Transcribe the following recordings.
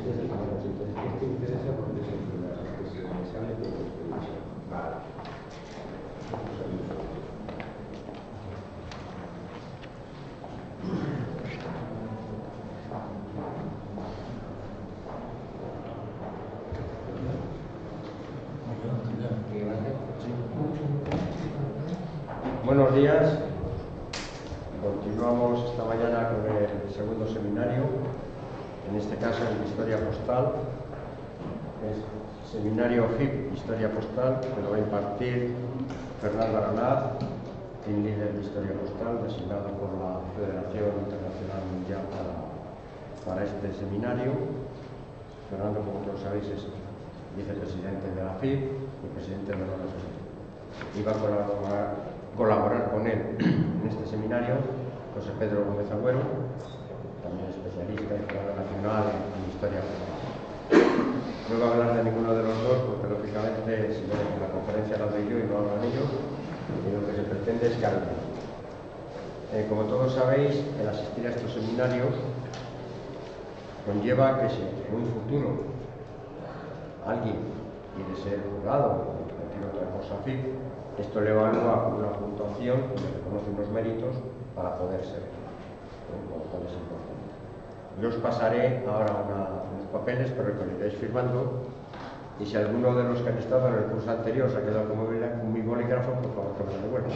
Este interesa porque es el primero que se me sale de televisión. Vale. Buenos días. Continuamos esta mañana con el segundo seminario, en este caso en Historia Postal. Es Seminario HIP Historia Postal, que lo va a impartir Fernando Aranaz, team leader de Historia Postal, designado por la Federación Internacional Mundial para este seminario. Fernando, como todos sabéis, es vicepresidente de la FIP y presidente de la ONU. Y va a colaborar con él en este seminario José Pedro Gómez Agüero, también especialista en Historia Nacional en Historia Postal. No voy a hablar de ninguno de los dos porque, lógicamente, si ven que la conferencia la doy yo y no hablan ellos, y lo que se pretende es que hablen. Como todos sabéis, el asistir a estos seminarios conlleva que si en un futuro alguien quiere ser jurado o cualquier otra cosa así, esto le evalúa una puntuación y le reconoce unos méritos para poder ser, lo cual es importante. Yo os pasaré ahora unos papeles para que lo iréis firmando, y si alguno de los que han estado en el curso anterior se ha quedado con mi bolígrafo, por favor que me lo devuelvan.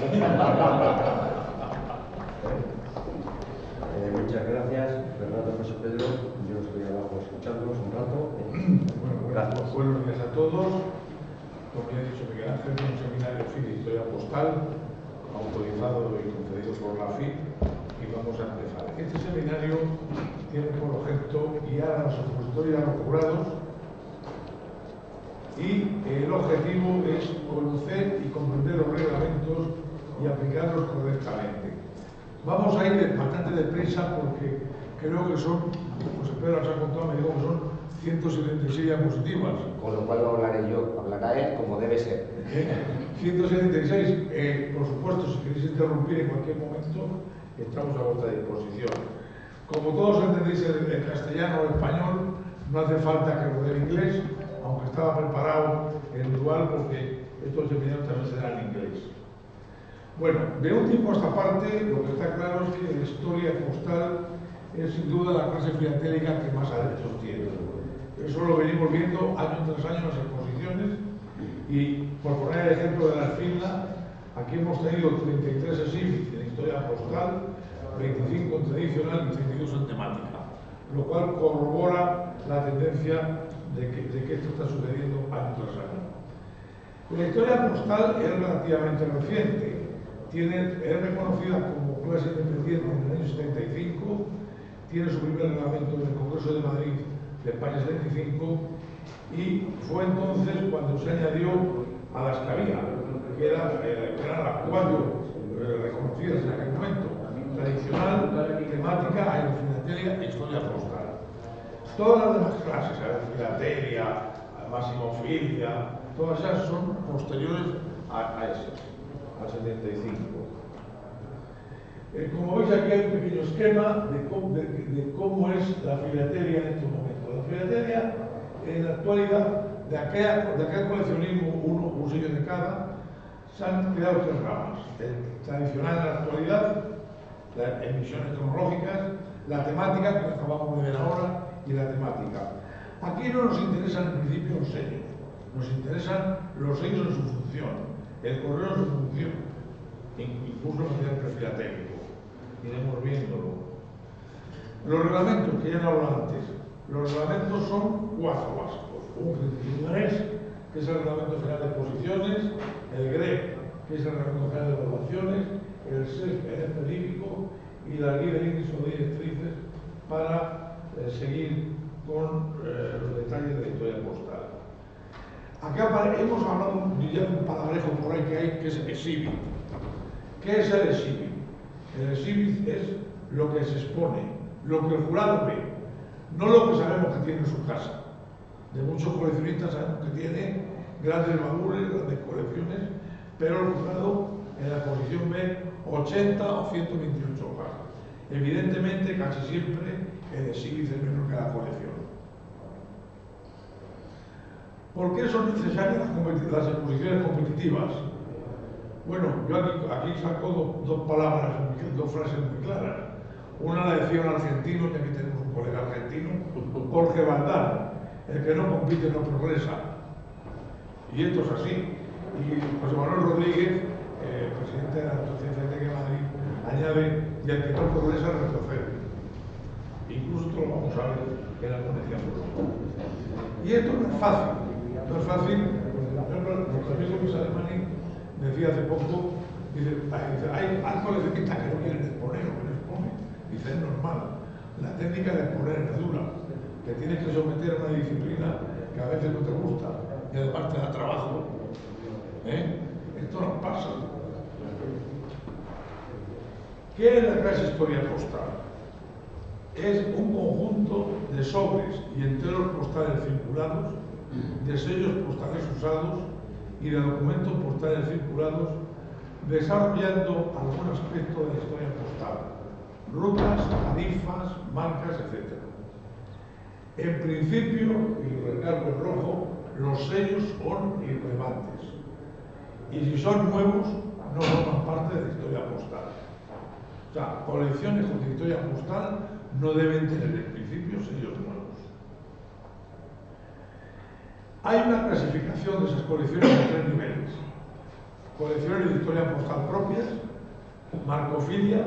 Muchas gracias, Fernando, José Pedro. Yo estoy abajo escuchándolos un rato. Gracias. Buenos días a todos. Como ya he dicho, Miguel Ángel, un seminario FIP de Historia Postal, autorizado y concedido por la FIP, y vamos a empezar. Este seminario tiene por objeto guiar a los opositores y a los jurados, y el objetivo es conocer y comprender los reglamentos y aplicarlos correctamente. Vamos a ir bastante deprisa porque creo que son, José Pedro nos ha contado, me dijo que son 176 diapositivas. Con lo cual no hablaré yo, hablará él como debe ser. 176, por supuesto, si queréis interrumpir en cualquier momento, estamos a vuestra disposición. Como todos entendéis el castellano o el español, no hace falta que lo dé inglés, aunque estaba preparado el dual porque estos seminarios también serán en inglés. Bueno, de un tiempo a esta parte, lo que está claro es que la historia postal es sin duda la clase filatélica que más adeptos tiene. Eso lo venimos viendo año tras año en las exposiciones, y por poner el ejemplo de la FILNA, aquí hemos tenido 33 exhibits en historia postal, 25 en tradicional y 32 en temática, lo cual corrobora la tendencia de que esto está sucediendo año tras año. La historia postal es relativamente reciente, es reconocida como clase independiente en el año 75, tiene su primer reglamento en el Congreso de Madrid de España 75, y fue entonces cuando se añadió a las que había, que eran las cuatro reconocidas en aquel momento: tradicional, temática, aerofilatelia e historia postal. Todas las demás clases, aerofilatelia, maximofilia, todas esas son posteriores a ese, al 75. Como veis, aquí hay un pequeño esquema de cómo es la filatelia en estos momentos. La filatelia, en la actualidad, de aquel coleccionismo, un sello de cada, se han creado tres ramas: el tradicional en la actualidad, las emisiones cronológicas, la temática, que acabamos de ver ahora, y la temática. Aquí no nos interesan en principio los sellos, nos interesan los sellos en su función, el correo en su función, incluso el material prefilatélico. Iremos viéndolo. Los reglamentos, que ya he hablado antes, los reglamentos son cuatro básicos: un GRES, que es el Reglamento General de Posiciones; el GREP, que es el Reglamento General de Evaluaciones; el SESP, el específico; y la Guía de Índices o directrices para seguir con los detalles de la historia postal. Acá hemos hablado ya de un palabrejo por ahí que hay, que es exhibit. ¿Qué es el exhibit? El exhibit es lo que se expone, lo que el jurado ve, no lo que sabemos que tiene en su casa. De muchos coleccionistas sabemos que tiene grandes baúles, grandes colecciones, pero el jurado en la exposición ve 80 o 128 hojas. Evidentemente, casi siempre el exhibit es menor que la colección. ¿Por qué son necesarias las exposiciones competitivas? Bueno, yo aquí saco dos palabras, dos frases muy claras. Una la decía un argentino, que aquí tenemos un colega argentino, Jorge Valdán: el que no compite no progresa. Y esto es así. Y José Manuel Rodríguez, presidente de la Asociación de Madrid, añade: y el que no progresa retrocede. Incluso esto lo vamos a ver en la ponencia futura. Y esto no es fácil. No es fácil. Por ejemplo, nuestro amigo Luis Alemani decía hace poco, dice, hay coleccionistas que no quieren exponer o que no exponen. Dice, es normal. La técnica de exponer es dura, que tienes que someter a una disciplina que a veces no te gusta y además te da trabajo. Esto nos pasa. ¿Qué es la clase historia postal? Es un conjunto de sobres y enteros postales circulados, de sellos postales usados y de documentos postales circulados, desarrollando algún aspecto de la historia postal: rutas, tarifas, marcas, etc. En principio, y lo recalco en rojo, los sellos son irrelevantes. Y si son nuevos, no forman parte de la historia postal. O sea, colecciones con historia postal no deben tener en principio sellos nuevos. Hay una clasificación de esas colecciones en 3 niveles: colecciones de historia postal propias, marcofilia,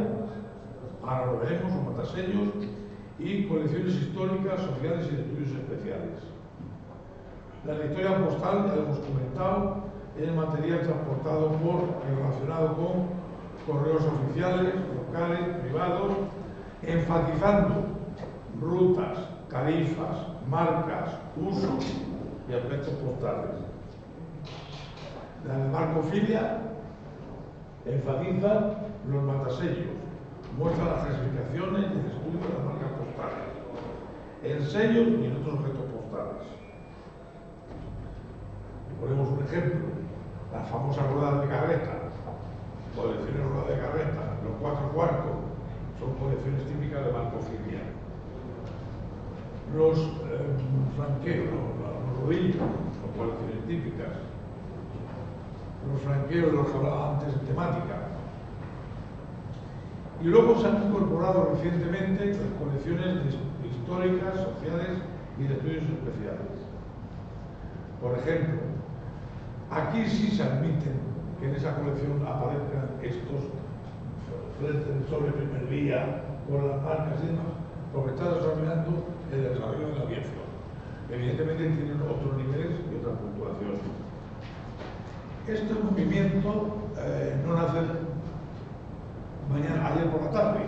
ahora lo veremos, o matasellos, y colecciones históricas, sociales y de estudios especiales. La historia postal, ya lo hemos comentado, es material transportado y relacionado con correos oficiales, locales, privados, enfatizando rutas, tarifas, marcas, usos y aspectos postales. La de marcofilia enfatiza los matasellos, muestra las clasificaciones y el estudio de las marcas postales, en sellos y en otros objetos postales. Ponemos un ejemplo: las famosas ruedas de carreta, colecciones de ruedas de carreta, los 4 cuartos, son colecciones típicas de marcofilia. Los franqueros, los rodillos, son colecciones típicas. Los franqueros de los que hablaba antes en temática. Y luego se han incorporado recientemente las colecciones históricas, sociales y de estudios especiales. Por ejemplo, aquí sí se admiten que en esa colección aparezcan estos fletes sobre primer día, con las marcas y demás, porque está desarrollando el desarrollo de la aviación. Evidentemente tienen otros niveles y otras puntuaciones. Este movimiento no nace ayer por la tarde.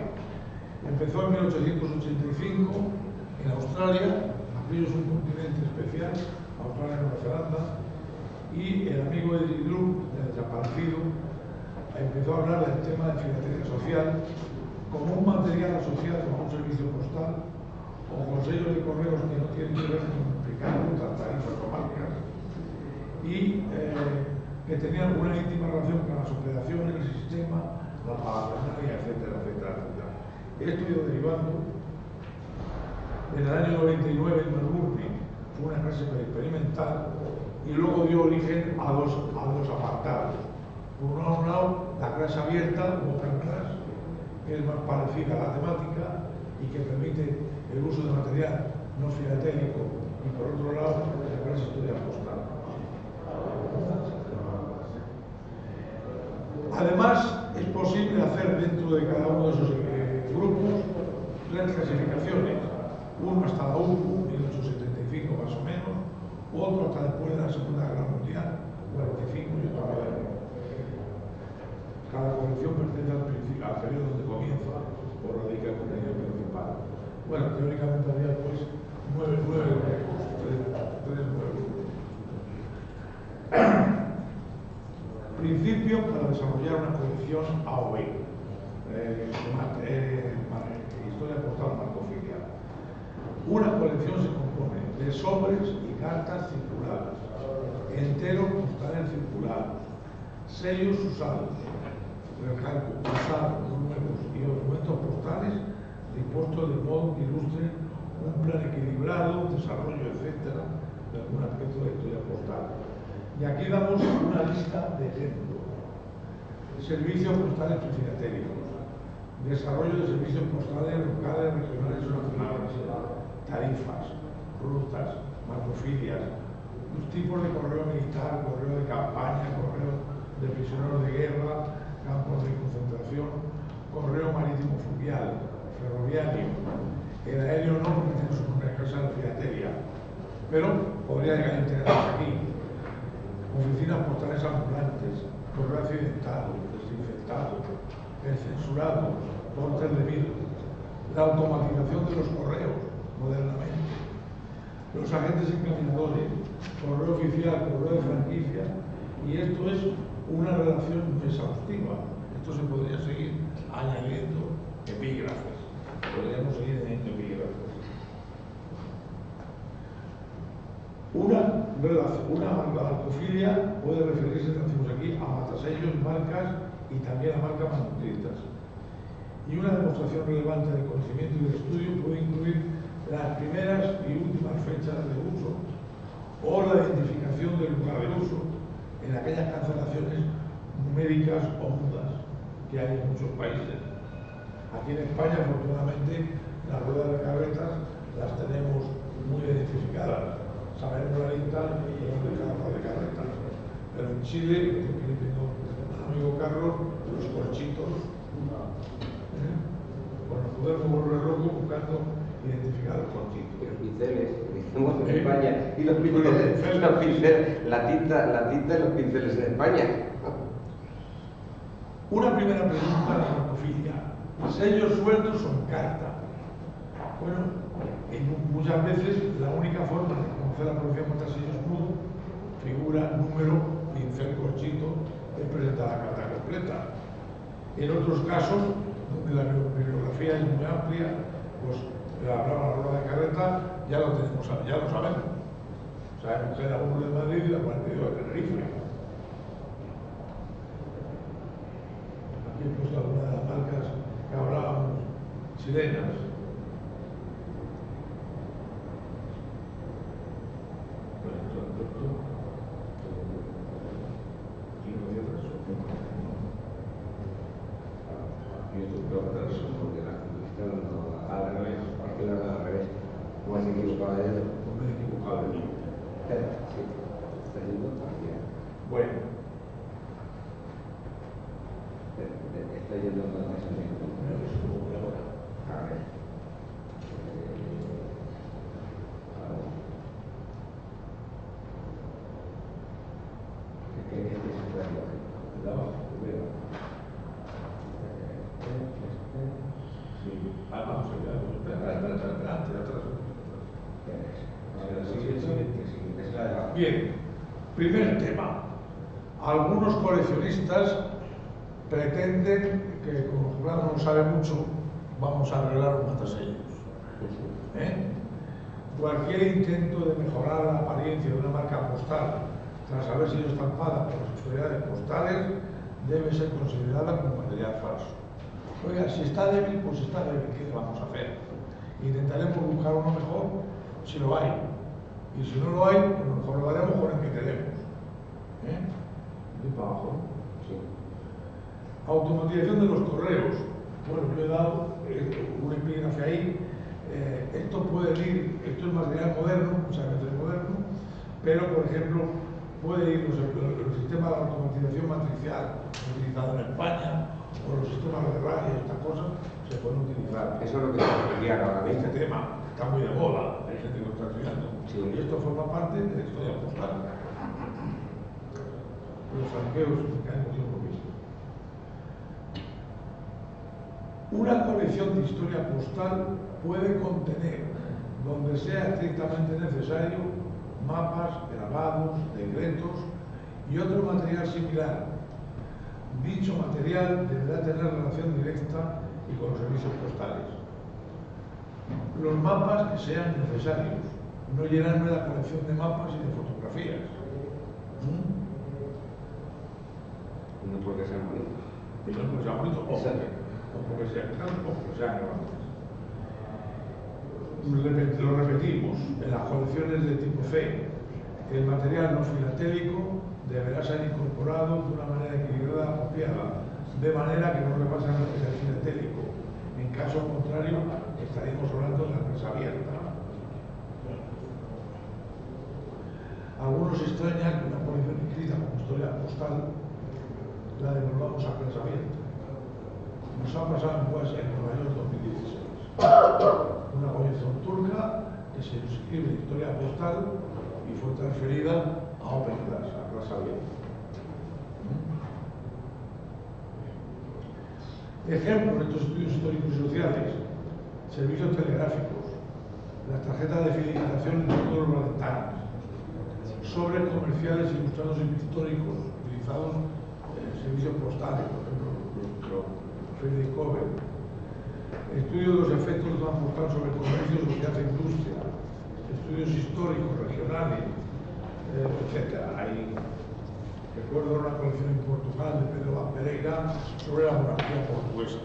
Empezó en 1885 en Australia. Aquello es un continente especial, Australia y Nueva Zelanda, y el amigo Edwin Group, el desaparecido, empezó a hablar del tema de filatería social como un material asociado a un servicio postal o con sellos de correos que no tienen que ver con implicar rutas, tarifas o marcas, y que tenían una íntima relación con las operaciones, el sistema, la parafernalia, etcétera, etcétera, etcétera. Esto ido derivando. En el año 99 en Melbourne fue una clase experimental y luego dio origen a dos apartados. Por un lado, la clase abierta, open class, que es más parecida a la temática y que permite el uso de material no filatélico, y por otro lado, la clase historia postal. Además, es posible hacer dentro de cada uno de esos grupos 3 clasificaciones: uno hasta la UPU, 1875 más o menos, otro hasta después de la Segunda Guerra Mundial, 45, y otro moderno. Cada colección pertenece al periodo donde comienza o radica el contenido principal. Bueno, teóricamente había pues 9 grupos, 3 grupos. Principio para desarrollar una colección A o B, historia postal marcofilia. Una colección se compone de sobres y cartas circuladas, enteros postales circulados, sellos usados, recalco, usados, nuevos, y documentos postales dispuestos de modo que ilustren un plan equilibrado, desarrollo, etc., algún aspecto de la historia postal. Y aquí damos una lista de ejemplos. Servicios postales prefilatérios, desarrollo de servicios postales locales, regionales o nacionales, tarifas, rutas, macrofilias, los tipos de correo militar, correo de campaña, correo de prisioneros de guerra, campos de concentración, correo marítimo fluvial, ferroviario, el aéreo no, porque tiene su propia casa de filatería, pero podría llegar a integrarse aquí. Oficinas postales ambulantes, correo accidentado, desinfectado, el censurado, portes de virus, la automatización de los correos modernamente, los agentes encaminadores, correo oficial, correo de franquicia, y esto es una relación exhaustiva. Esto se podría seguir añadiendo epígrafes, podríamos seguir añadiendo epígrafes. Una marcofilia puede referirse, decimos aquí, a matasellos, marcas y también a marcas manuscritas. Y una demostración relevante del conocimiento y del estudio puede incluir las primeras y últimas fechas de uso o la identificación del lugar de uso en aquellas cancelaciones numéricas o mudas que hay en muchos países. Aquí en España, afortunadamente, las ruedas de carretas las tenemos muy identificadas. Sabemos la lista de cada rueda de carretas. Pero en Chile, lo que tengo al amigo Carlos, los corchitos, pues nos podemos volver locos buscando identificar los corchitos. Y los pinceles, decimos en España, y los pinceles, la tinta y los pinceles en España. Una primera pregunta de la marcofilia: ¿sellos sueltos o en carta? Bueno, muchas veces la única forma de conocer la propiedad de sellos mudo, figura, número, pincel, corchito, es presentar la carta completa. En otros casos, donde la bibliografía es muy amplia, pues hablaba la rueda de carreta, ya lo tenemos, ya lo sabemos. Sabemos que era uno de Madrid y la 42 de Tenerife. Aquí he puesto algunas de las marcas que hablábamos, chilenas. Bueno, está yendo más o menos. A ver. Es que este es el radio. Sí. Vamos a Bien, primer tema. Algunos coleccionistas pretenden que, como Jurado no sabe mucho, vamos a arreglar los matasellos. Cualquier intento de mejorar la apariencia de una marca postal tras haber sido estampada por las autoridades postales debe ser considerada como material falso. Oiga, si está débil, pues está débil, ¿qué le vamos a hacer? Intentaremos buscar uno mejor si lo hay. Y si no lo hay, pues a lo mejor lo haremos con el que tenemos. De para abajo. Sí. Automatización de los correos. Bueno, yo he dado un epígrafe ahí. Esto puede ir, esto es material moderno, muchas veces moderno, pero por ejemplo puede ir los sistemas de automatización matricial utilizados en España, o los sistemas de radio, estas cosas, se pueden utilizar. Eso es lo que se requería ahora mismo. Este tema está muy de moda, hay gente que lo está estudiando. Sí. Y esto forma parte de la historia postal. Los franqueos que hemos tiempo visto. Una colección de historia postal puede contener, donde sea estrictamente necesario, mapas, grabados, decretos y otro material similar. Dicho material deberá tener relación directa y con los servicios postales. Los mapas que sean necesarios, no llenarme la colección de mapas y de fotografías. No porque sean bonitos. Y no porque sean bonitos, o porque sean caros, o porque sean grandes. Lo repetimos, en las colecciones de tipo C, El material no filatélico deberá ser incorporado de una manera equilibrada, apropiada, de manera que no repase el material filatélico. En caso contrario, estaríamos hablando de la prensa abierta. Algunos extrañan que una colección inscrita como historia postal la devolvamos a prensa abierta. Nos ha pasado en Guasia en Nueva York 2016. Una colección turca que se inscribe en historia postal y fue transferida a Open Class, a clase abierta. Ejemplos de estos estudios históricos y sociales: servicios telegráficos, las tarjetas de fidelización en todos los valentanes, sobres comerciales ilustrados y pictóricos utilizados en servicios postales, por ejemplo, los Friedrich Cover, estudio de los efectos de una postal sobre el comercio, sociedad e industria, estudios históricos, regionales, etc. Recuerdo una colección en Portugal de Pedro Pereira sobre la monarquía portuguesa.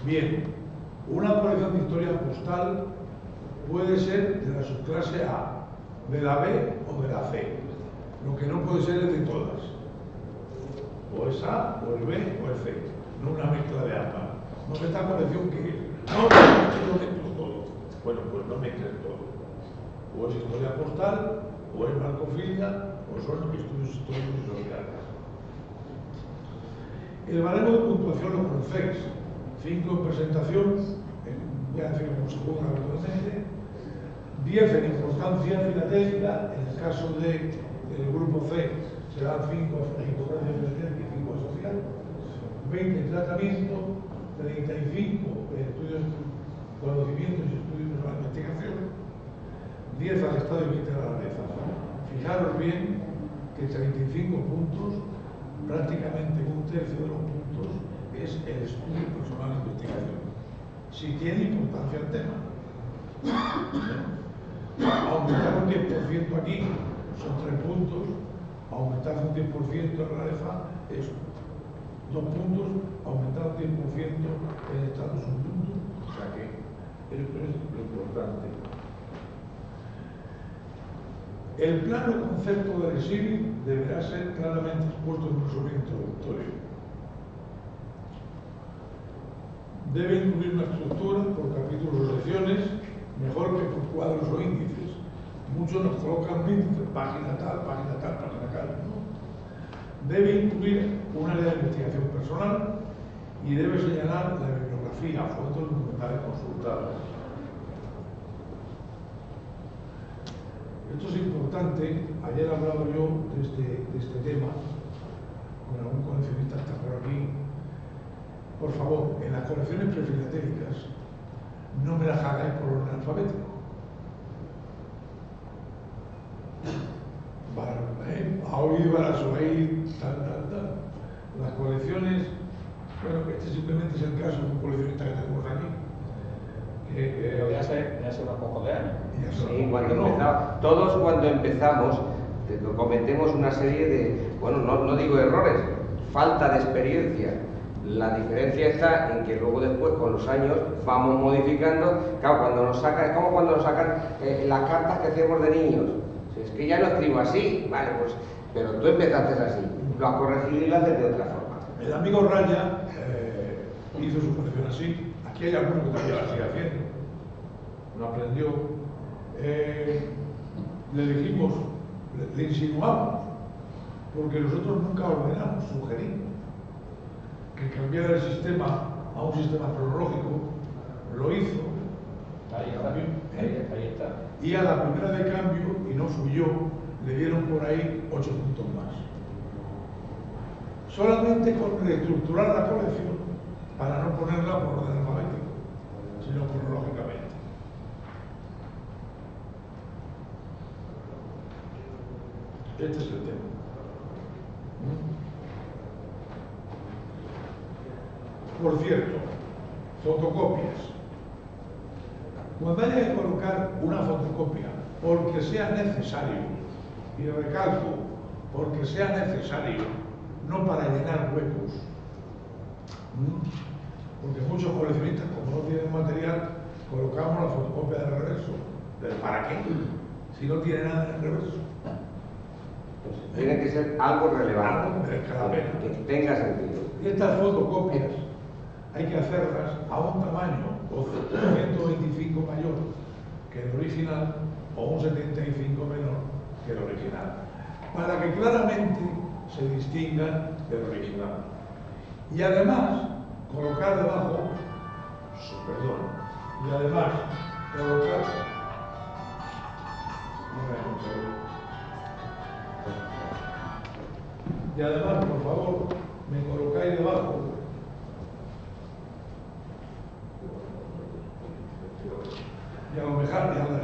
Bien, una colección de historia postal puede ser de la subclase A, de la B o de la C. Lo que no puede ser es de todas. O es A, o es B, o es C. No una mezcla de ambas. No, esta colección que es. No, yo mezclo todo. Bueno, pues no mezcles todo. O es historia postal, o es narcofilia, o son estudios históricos y sociales. El baremo de puntuación lo conocéis. 5 en presentación, voy a decir como se juega habitualmente. 10 en importancia filatélica, en el caso del grupo C serán 5 en importancia filatélica y 5 en social. 20 en tratamiento, 35 en estudios, conocimientos y estudios de la investigación. 10 al estado y 20 a la rareza. Fijaros bien que 35 puntos, prácticamente un tercio de los puntos, es el estudio personal de investigación. Si tiene importancia el tema. Aumentar un 10% aquí son 3 puntos, aumentar un 10% en rareza es 2 puntos, aumentar un 10% en estado es 1 punto. O sea que esto es lo importante. El plano concepto del exhibit deberá ser claramente expuesto en un resumen introductorio. Debe incluir una estructura por capítulos o secciones, mejor que por cuadros o índices. Muchos nos colocan un índice, página tal, página tal, página tal. ¿No? Debe incluir un área de investigación personal y debe señalar la bibliografía, fuentes documentales consultadas. Esto es importante. Ayer hablaba yo de este tema con algún coleccionista que está por aquí. Por favor, en las colecciones prefilatélicas no me las hagáis por orden alfabético. A oír, a soír, tal. Las colecciones, bueno, este simplemente es el caso de un coleccionista que tenemos aquí. Pero ya hace unos pocos de años. Sí, todos cuando empezamos cometemos una serie de, bueno, no digo errores, falta de experiencia. La diferencia está en que luego después, con los años, vamos modificando. Claro, cuando nos sacan, es como cuando nos sacan las cartas que hacemos de niños. Es que ya no escribo así, vale, pues, pero tú empezaste así, lo has corregido y lo haces de otra forma. El amigo Raya hizo su colección así. Aquí hay alguno que todavía la sigue haciendo. Lo aprendió. Le dijimos, le insinuamos, porque nosotros nunca ordenamos, sugerimos que cambiara el sistema a un sistema cronológico. Lo hizo. Ahí está. Y a la primera de cambio, y no fui yo, le dieron por ahí 8 puntos más. Solamente con reestructurar la colección para no ponerla por orden alfabético, sino cronológicamente. Este es el tema. Por cierto, fotocopias. Cuando haya que colocar una fotocopia, porque sea necesario, y recalco, porque sea necesario, no para llenar huecos, porque muchos coleccionistas, como no tienen material, colocamos la fotocopia del reverso. ¿Pero para qué? Si no tiene nada en el reverso. Pues tiene que ser algo relevante, Algo que merezca la pena. que tenga sentido. Y estas fotocopias hay que hacerlas a un tamaño o 125 mayor que el original o un 75 menor que el original, para que claramente se distingan del original. Y además, colocar debajo, y además, colocar, y además, por favor, me colocáis debajo y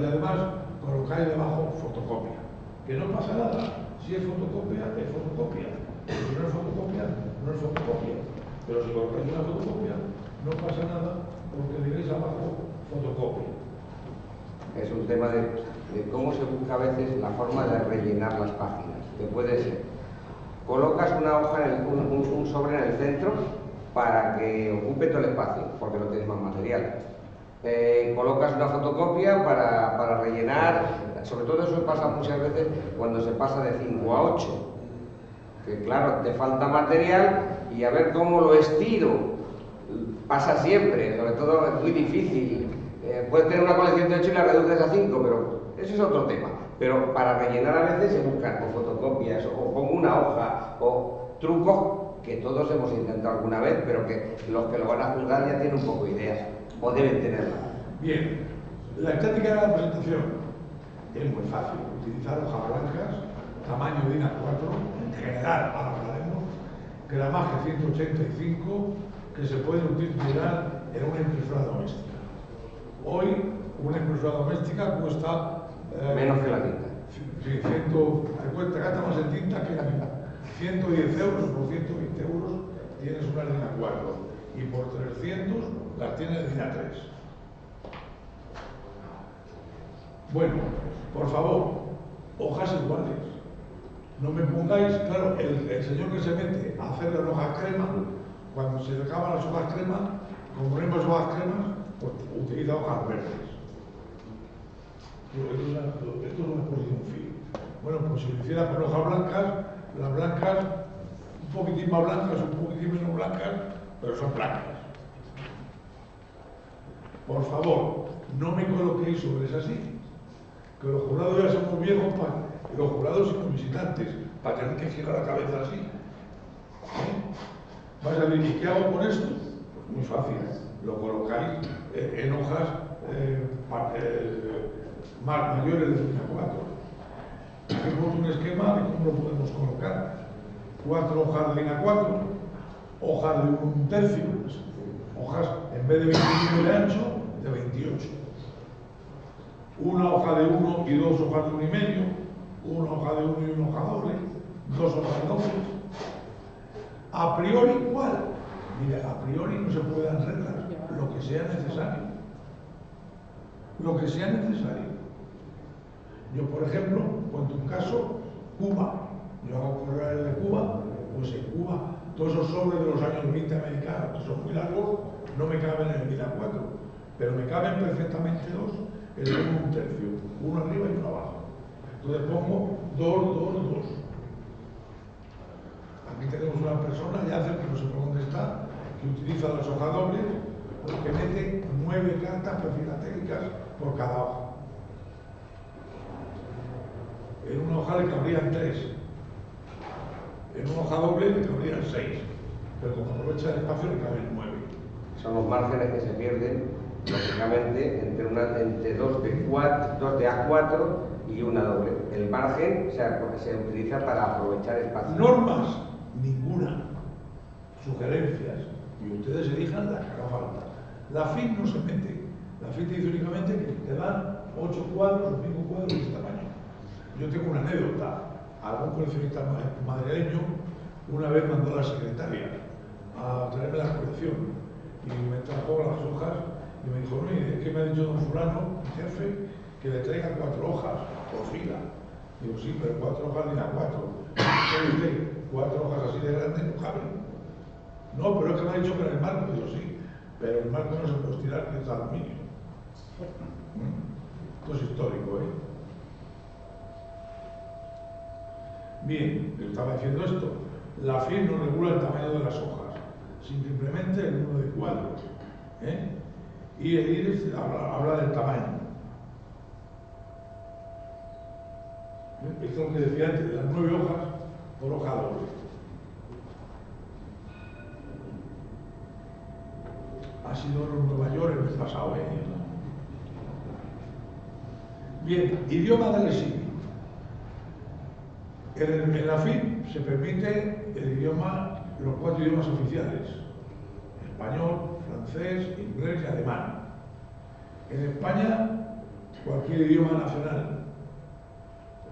además colocáis debajo fotocopia. Que no pasa nada. Si es fotocopia, es fotocopia. Si no es fotocopia, no es fotocopia. Pero si colocáis una fotocopia, no pasa nada porque diréis abajo fotocopia. Es un tema de cómo se busca a veces la forma de rellenar las páginas. Que puede ser, colocas una hoja, un sobre en el centro para que ocupe todo el espacio, porque no tienes más material. Colocas una fotocopia para rellenar, sobre todo eso pasa muchas veces cuando se pasa de 5 a 8, que claro, te falta material y a ver cómo lo estiro. Pasa siempre, sobre todo es muy difícil. Puedes tener una colección de 8 y la reduces a 5, pero eso es otro tema. Pero para rellenar a veces se buscan o fotocopias o pongo una hoja o trucos que todos hemos intentado alguna vez, pero que los que lo van a juzgar ya tienen un poco de ideas o deben tenerla. Bien, la estética de la presentación es muy fácil. Utilizar hojas blancas, tamaño DIN A4, en general, ahora hablaremos, gramaje 185, que se puede utilizar en una impresora doméstica. Hoy, una impresora doméstica cuesta... menos que la tinta. Sí, te gasta más en tinta que la mitad. 110 euros por 120 euros tienes una DIN A4 y por 300 las tienes DIN A3. Bueno, por favor, hojas iguales. No me pongáis, claro, el señor que se mete a hacer las hojas crema, cuando se le acaban las hojas crema, como no hay más hojas cremas, pues utiliza hojas verdes. Esto es una exposición fin. Bueno, pues si lo hiciera con hojas blancas, las blancas, un poquitín más blancas, un poquitín menos blancas, pero son blancas. Por favor, no me coloquéis sobres así, que los jurados ya somos viejos, los jurados y los visitantes, para tener que girar la cabeza así. ¿Vais a decir, ¿y qué hago con esto? Pues muy fácil, lo colocáis en hojas más mayores de DIN A4. Hacemos un esquema de cómo lo podemos colocar. 4 hojas de DIN A4, hojas de 1/3, hojas en vez de 25 de ancho, de 28. Una hoja de 1 y 2 hojas de 1,5, una hoja de 1 y una hoja doble, 2 hojas dobles. A priori, ¿cuál? Mira, a priori no se pueden reglas, lo que sea necesario. Lo que sea necesario. Yo, por ejemplo, cuento un caso, Cuba. Yo hago correr de Cuba, pues en Cuba, todos esos sobres de los años 20 americanos, que son muy largos, no me caben en el DIN A4, pero me caben perfectamente dos, el de 1/3, uno arriba y uno abajo. Entonces pongo 2, 2, 2. Aquí tenemos una persona, Yacer, que no sé por dónde está, que utiliza las hojas dobles, porque mete 9 cartas perfilatélicas por cada hoja. En una hoja le cabrían 3. En una hoja doble le cabrían 6. Pero como aprovecha el espacio le caben 9. Son los márgenes que se pierden, lógicamente, entre dos de A4 y una doble. El margen se utiliza para aprovechar espacio. Normas, ninguna. Sugerencias. Y ustedes elijan las que haga falta. La FIT no se mete. La FIT dice únicamente que te dan 8 cuadros o 5 cuadros de este tamaño. Yo tengo una anécdota. Algún coleccionista madrileño una vez mandó a la secretaria a traerme la colección y me trajo las hojas y me dijo, no, es que me ha dicho don fulano, mi jefe, que le traiga 4 hojas por fila. Digo, sí, pero 4 hojas DIN A4. ¿Qué dice? 4 hojas así de grandes no caben. No, pero es que me ha dicho que en el marco. Digo, sí, pero el marco no se puede estirar, que es de aluminio. Esto es histórico, ¿eh? Bien, le estaba diciendo esto. La FIN no regula el tamaño de las hojas, simplemente el número de cuadros. Y el IRES habla del tamaño. Esto es lo que decía antes, de las 9 hojas por hoja doble. Ha sido en Nueva York el mes pasado, Bien, idioma del exilio. En la FIP se permite los 4 idiomas oficiales: español, francés, inglés y alemán. En España, cualquier idioma nacional.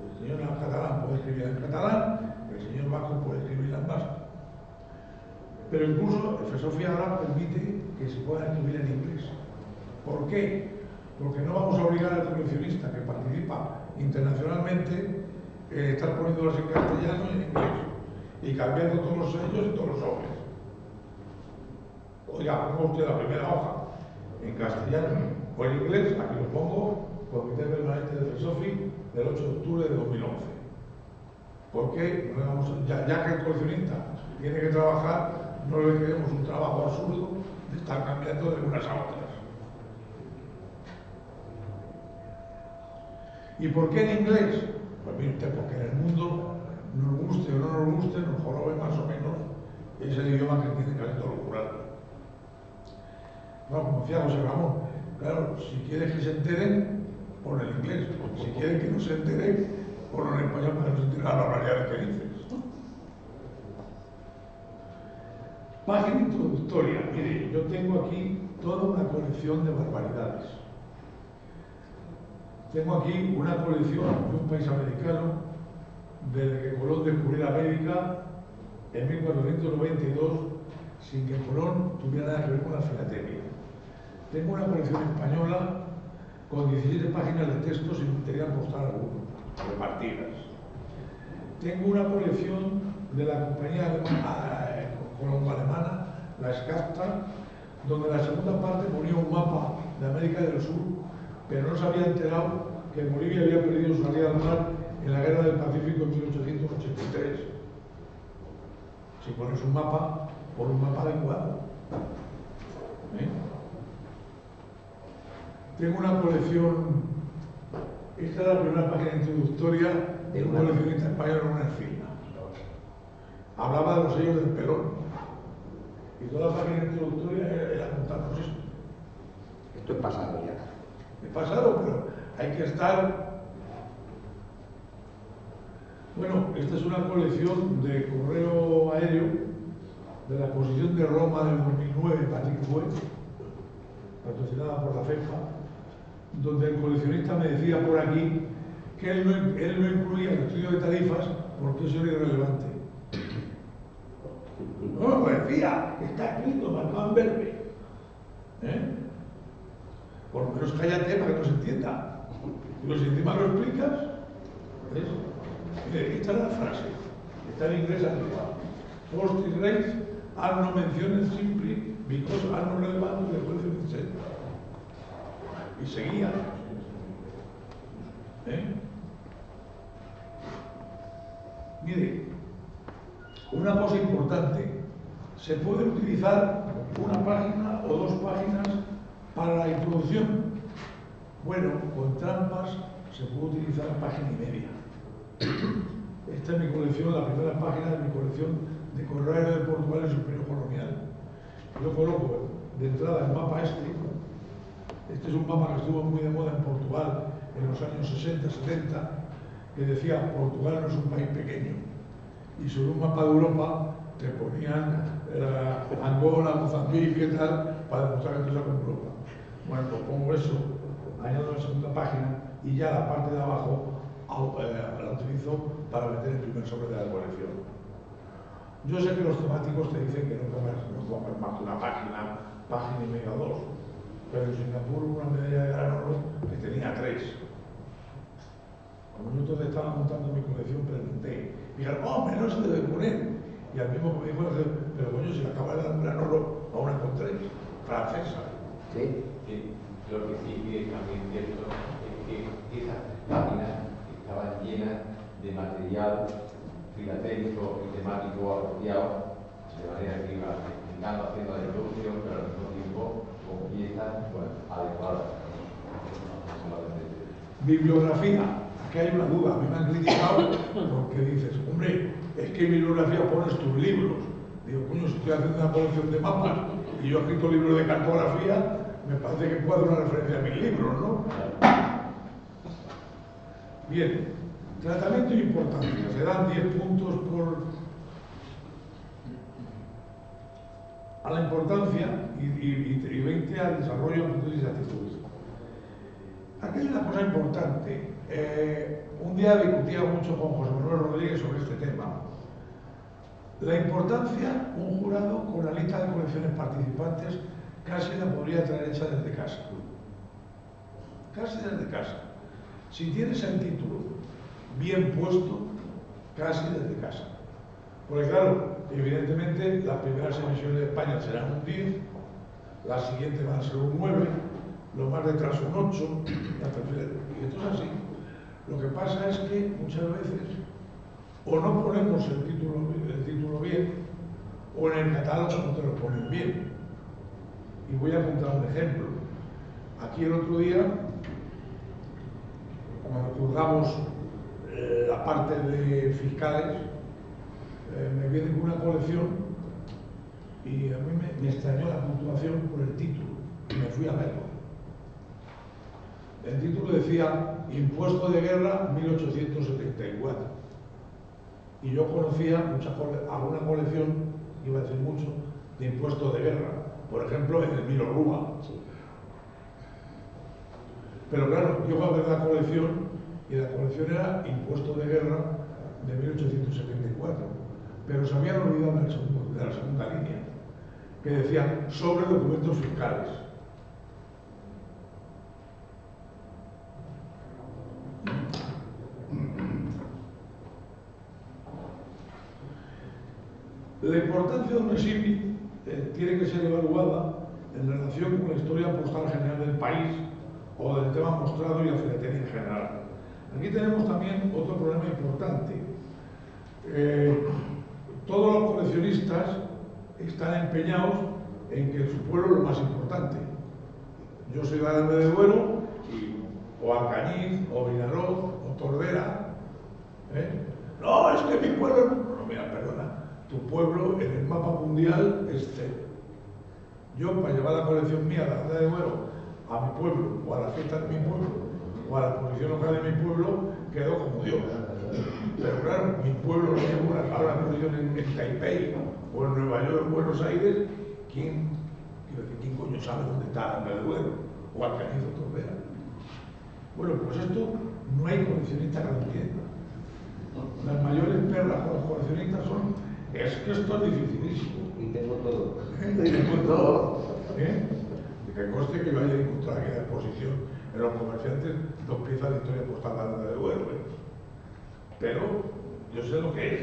El señor catalán puede escribir en catalán, el señor vasco puede escribir en vasco. Pero incluso el FESOFI ahora permite que se pueda escribir en inglés. ¿Por qué? Porque no vamos a obligar al coleccionista que participa internacionalmente estar poniéndolas en castellano y en inglés y cambiando todos los sellos y todos los sobres. Oiga, ponga usted la primera hoja en castellano o en inglés, aquí lo pongo, Comité Permanente de FESOFI del 8 de octubre de 2011. Porque ya que el coleccionista tiene que trabajar, no le queremos un trabajo absurdo de estar cambiando de unas a otras. ¿Y por qué en inglés? Pues mire usted, porque en el mundo, nos guste o no nos guste, nos jorobe más o menos, es el idioma que tiene que hacer todo lo rural. Bueno, como decía José Ramón, claro, si quieres que se enteren, pon el inglés. Si quieren que no se enteren, ponlo en español para que no se enteren las barbaridades que dices. Página introductoria. Mire, yo tengo aquí toda una colección de barbaridades. Tengo aquí una colección de un país americano desde que Colón descubrió América en 1492 sin que Colón tuviera nada que ver con la filatelia. Tengo una colección española con 17 páginas de texto sin material postal alguno, repartidas. Tengo una colección de la compañía colombo-alemana, la Escasta, donde en la segunda parte ponía un mapa de América del Sur, pero no se había enterado que Bolivia había perdido su salida al mar en la Guerra del Pacífico en 1883. Si pones un mapa, pon un mapa adecuado. Tengo una colección, esta es la primera página introductoria de un coleccionista español en una esquina. Hablaba de los sellos del Pelón. Y toda la página introductoria era contarnos esto. Esto es pasado ya. Es pasado, pero hay que estar... Bueno, esta es una colección de correo aéreo de la exposición de Roma del 2009, Patrick Fue, patrocinada por la FEPA, donde el coleccionista me decía por aquí que él no incluía el estudio de tarifas porque eso era irrelevante. No, lo decía, está escrito, marcado en verde. Por lo menos cállate para que no se entienda. Pero si encima lo explicas, ¿ves? Mire, esta es la frase, está en inglés arriba. First is race, are no menciones simply because are no relevant to the question itself. Y seguía. Mire, una cosa importante, se puede utilizar una página o 2 páginas para la introducción. Bueno, con trampas se puede utilizar página y media. Esta es mi colección, la primera página de mi colección de correo de Portugal y su imperio colonial. Yo coloco de entrada el mapa este. Este es un mapa que estuvo muy de moda en Portugal en los años 60, 70, que decía Portugal no es un país pequeño. Y sobre un mapa de Europa te ponían Angola, Mozambique y tal, para demostrar que tú estás con Europa. Bueno, pues pongo eso, añado la segunda página y ya la parte de abajo la utilizo para meter el primer sobre de la colección. Yo sé que los temáticos te dicen que no pongas más de una página, página y media o 2, pero en Singapur hubo una medalla de gran oro que tenía 3. Cuando yo entonces estaba montando mi colección pregunté, y dijeron, hombre, no se debe poner. Y al mismo que me dijo, pero coño, si le acaba de dar un gran oro a una con 3, francesa. Sí. Y Lo que sí que es también cierto es que esas páginas estaban llenas de material filatélico y temático apropiado, de manera que iba explicando, haciendo la introducción, pero al mismo tiempo con piezas adecuadas. Bibliografía, aquí hay una duda, a mí me han criticado porque dices, hombre, es que en bibliografía pones tus libros. Digo, coño, si estoy haciendo una colección de mapas y yo he escrito libros de cartografía, me parece que puedo hacer una referencia a mis libros, ¿no? Bien, tratamiento y importancia. Se dan 10 puntos a la importancia y 20 al desarrollo, actitudes y actitudes. Aquí hay una cosa importante. Un día discutía mucho con José Manuel Rodríguez sobre este tema. La importancia, un jurado con la lista de colecciones participantes casi la podría traer hecha desde casa. Casi desde casa. Si tienes el título bien puesto, casi desde casa. Porque claro, evidentemente las primeras emisiones de España serán un 10, las siguientes van a ser un 9, lo más detrás un 8, y esto es así. Lo que pasa es que muchas veces o no ponemos el título bien, o en el catálogo no te lo ponen bien. Y voy a contar un ejemplo. Aquí el otro día, cuando juzgamos la parte de fiscales, me viene con una colección y a mí me extrañó la puntuación por el título y me fui a verlo. El título decía Impuesto de Guerra 1874 y yo conocía alguna colección, iba a decir mucho, de impuestos de guerra, por ejemplo en el Miro Rúa. Pero claro, yo iba a ver la colección y la colección era Impuesto de Guerra de 1874, pero se habían olvidado de la segunda línea, que decía sobre documentos fiscales. La importancia de un exhibit tiene que ser evaluada en relación con la historia postal general del país o del tema mostrado y la filatelia en general. Aquí tenemos también otro problema importante. Todos los coleccionistas están empeñados en que su pueblo es lo más importante. Yo soy de Alcalá de Duero, o Alcañiz, o Vinaroz, o Tordera. No, es que mi pueblo... No, mira, perdona. Tu pueblo en el mapa mundial es cero. Yo, para llevar la colección mía de Alcalá de Duero a mi pueblo, o a la fiesta de mi pueblo, o a la exposición local de mi pueblo, quedo como Dios. Pero claro, mi pueblo no tiene una exposición en Taipei, o en Nueva York, en Buenos Aires. ¿Quién coño sabe dónde está Alcalá de Duero? O Alcañiz o Tordera. Bueno, pues esto no hay coleccionista que lo entienda. Las mayores perlas con los coleccionistas son, es que esto es dificilísimo. Y tengo todo. Tengo todo. Que conste que yo haya encontrado aquí en la exposición en los comerciantes 2 piezas de historia postal de Alcalá de Duero. Pero yo sé lo que es.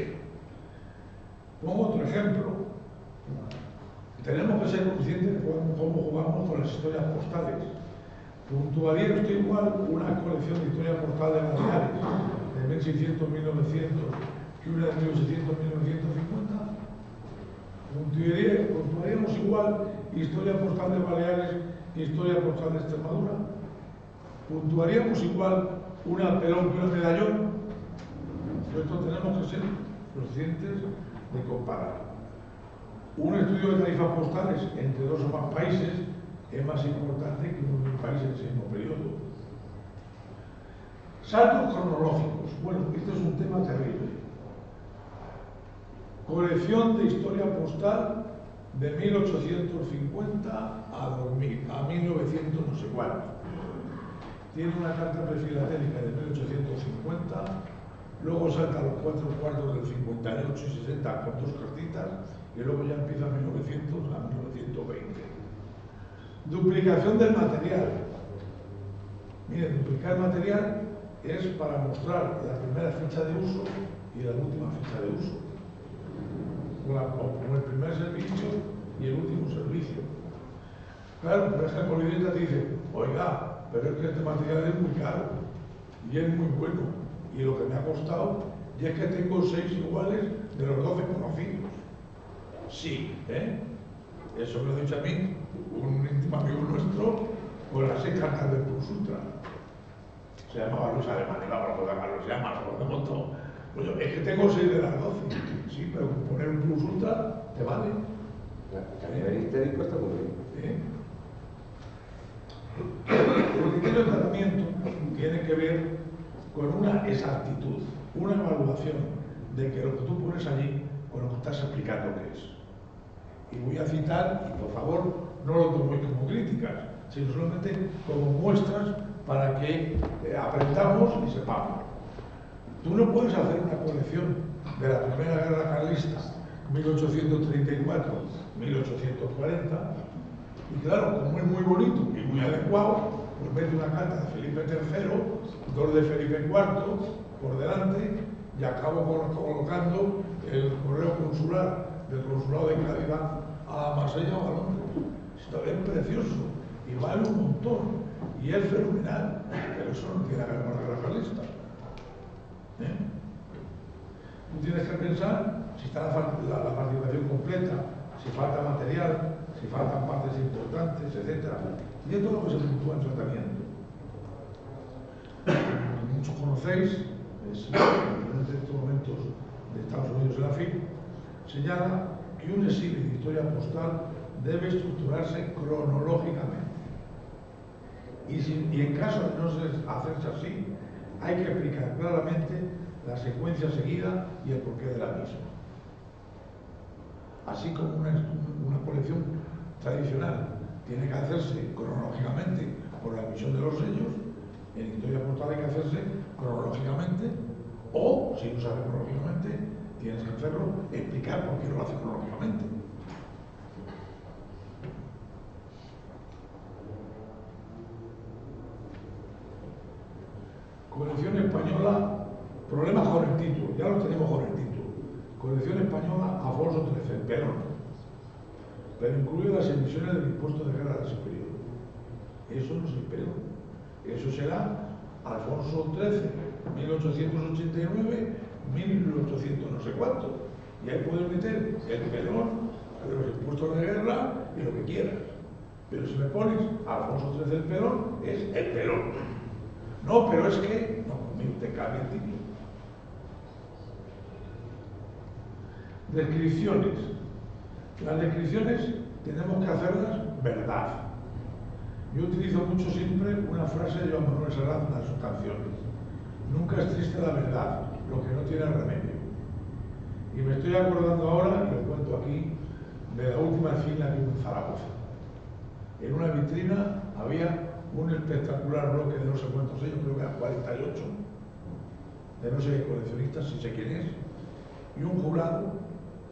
Pongo otro ejemplo. Tenemos que ser conscientes de cómo jugamos con las historias postales. Puntuaría esto igual una colección de historia postal de Baleares de 1600-1900 que una de 1800-1950. Puntuaríamos igual historia postal de Baleares e historia postal de Extremadura. Puntuaríamos igual una Perón que una Medallón. Por esto tenemos que ser conscientes de comparar. Un estudio de tarifas postales entre 2 o más países es más importante que un país en ese mismo periodo. Saltos cronológicos. Bueno, esto es un tema terrible. Colección de historia postal de 1850 a 2000, a 1900 no sé cuánto. Tiene una carta prefilatélica de 1850, luego salta a los 4 cuartos del 58 y 60 con 2 cartitas, y luego ya empieza 1900 a 1920. Duplicación del material. Miren, duplicar material es para mostrar la primera fecha de uso y la última fecha de uso. Como el primer servicio y el último servicio. Claro, pero es que el molinista te dice, oiga, pero es que este material es muy caro y es muy bueno. Y lo que me ha costado, y es que tengo 6 iguales de los 12 conocidos. Sí, ¿eh? Eso me lo ha dicho a mí un íntimo amigo nuestro con las 6 cartas del Plus Ultra. Se llamaba Luis Alemán, y vamos, Carlos se llama, lo de montón. Pues yo, es que tengo 6 de las 12. Sí, pero poner un Plus Ultra te vale. A nivel histérico está muy bien. El criterio de tratamiento tiene que ver con una exactitud, una evaluación de que lo que tú pones allí con lo que estás explicando que es. Y voy a citar, y por favor no lo toméis como críticas, sino solamente como muestras para que aprendamos y sepamos. Tú no puedes hacer una colección de la Primera Guerra Carlista, 1834, 1840, y claro, como es muy bonito y muy adecuado, pues mete una carta de Felipe III, 2 de Felipe IV por delante, y acabo colocando el correo consular del consulado de Cádiz a Marsella o a Londres. Esto es precioso y vale un montón y es fenomenal, pero eso no tiene que ver con la guerra carlista. Tú tienes que pensar si está la participación completa, si falta material, si faltan partes importantes, etc. Y esto es lo que se puntúa en tratamiento. Muchos conocéis, es en estos momentos de Estados Unidos en la FIP, señala que un exilio de historia postal debe estructurarse cronológicamente. Y en caso de no hacerse así, hay que explicar claramente la secuencia seguida y el porqué de la misma. Así como una colección tradicional tiene que hacerse cronológicamente por la emisión de los sellos, en historia postal hay que hacerse cronológicamente, o si no se hace cronológicamente, tienes que hacerlo, explicar por qué lo hace cronológicamente. Colección española, problemas con el título, ya lo tenemos con el título. Colección española, Alfonso XIII, pero incluye las emisiones del impuesto de guerra de ese periodo. Eso no es el Perón. Eso será Alfonso XIII, 1889, 1800 no sé cuánto. Y ahí puedes meter el Perón, los impuestos de guerra y lo que quieras. Pero si me pones Alfonso XIII el Perón, es el Perón. No, pero es que, no, conmigo te cambia el título. Descripciones. Las descripciones tenemos que hacerlas verdad. Yo utilizo mucho siempre una frase de Joan Manuel Serrat en una de sus canciones. Nunca es triste la verdad, lo que no tiene remedio. Y me estoy acordando ahora, y lo cuento aquí, de la última fila que hubo en Zaragoza. En una vitrina había un espectacular bloque de no sé cuántos sellos, creo que eran 48, de no sé qué coleccionistas, si sé quién es, y un jurado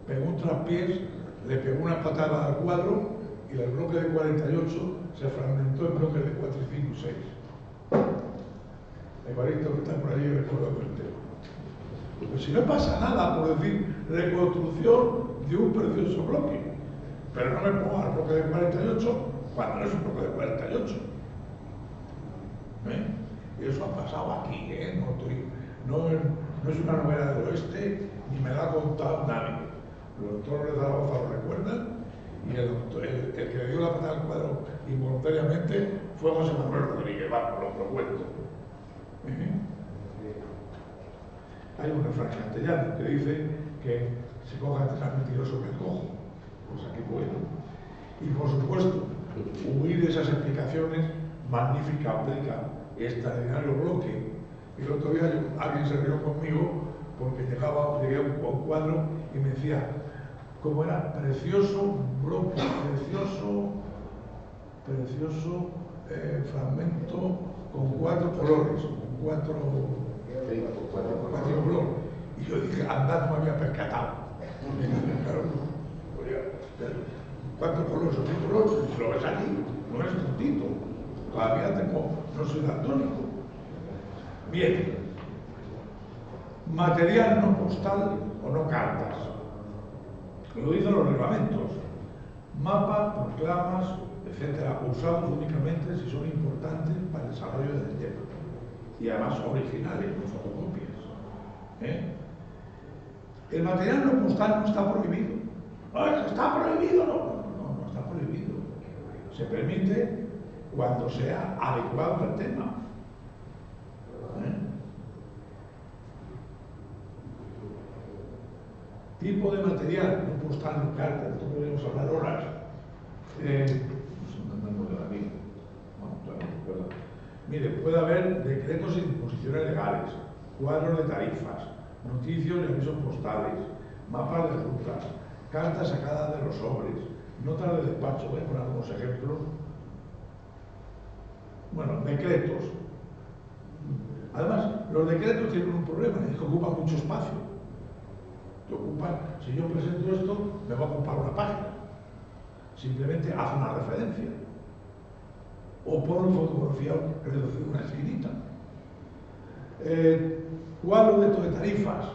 pegó un traspiés, le pegó una patada al cuadro y el bloque de 48 se fragmentó en bloques de 4, 5 y 6. Evaristo, que está por allí, recuerdo el tema. Pues si no pasa nada por decir reconstrucción de un precioso bloque, pero no me pongo al bloque de 48 cuando no es un bloque de 48. Y eso ha pasado aquí, no es una novela del oeste, ni me la ha contado nadie. Los doctores de Zaragoza lo recuerdan, y el que le dio la patada al cuadro involuntariamente fue José Manuel Rodríguez, vamos, lo cuento. Hay un refrán castellano que dice que se coja antes al mentiroso que el cojo. Pues aquí puedo. Y por supuesto, huir de esas explicaciones, magnífica óptica, extraordinario bloque. El otro día alguien se rió conmigo porque llegué a un cuadro y me decía, como era precioso bloque, precioso fragmento con 4 colores, con 4 colores. Y yo dije, anda, no me había percatado. Claro, 4 colores, 8 colores, si lo ves aquí, no es tontito. Todavía no soy daltónico. Bien. Material no postal o no cartas. Lo dicen los reglamentos. Mapas, proclamas, etcétera, usados únicamente si son importantes para el desarrollo del tema. Y además son originales, no fotocopias. El material no postal no está prohibido. ¿Está prohibido? No está prohibido. Se permite cuando sea adecuado al tema. Tipo de material, no postal, no carta, esto podemos hablar horas. Mire, puede haber decretos y disposiciones legales, cuadros de tarifas, noticias y avisos postales, mapas de rutas, cartas sacadas de los sobres, notas de despacho. Voy a poner algunos ejemplos. Bueno, decretos. Además, los decretos tienen un problema, es que ocupan mucho espacio. Si yo presento esto, me va a ocupar una página. Simplemente haz una referencia. O pon un fotografiado reducido en una esquinita. Cuadro de tarifas,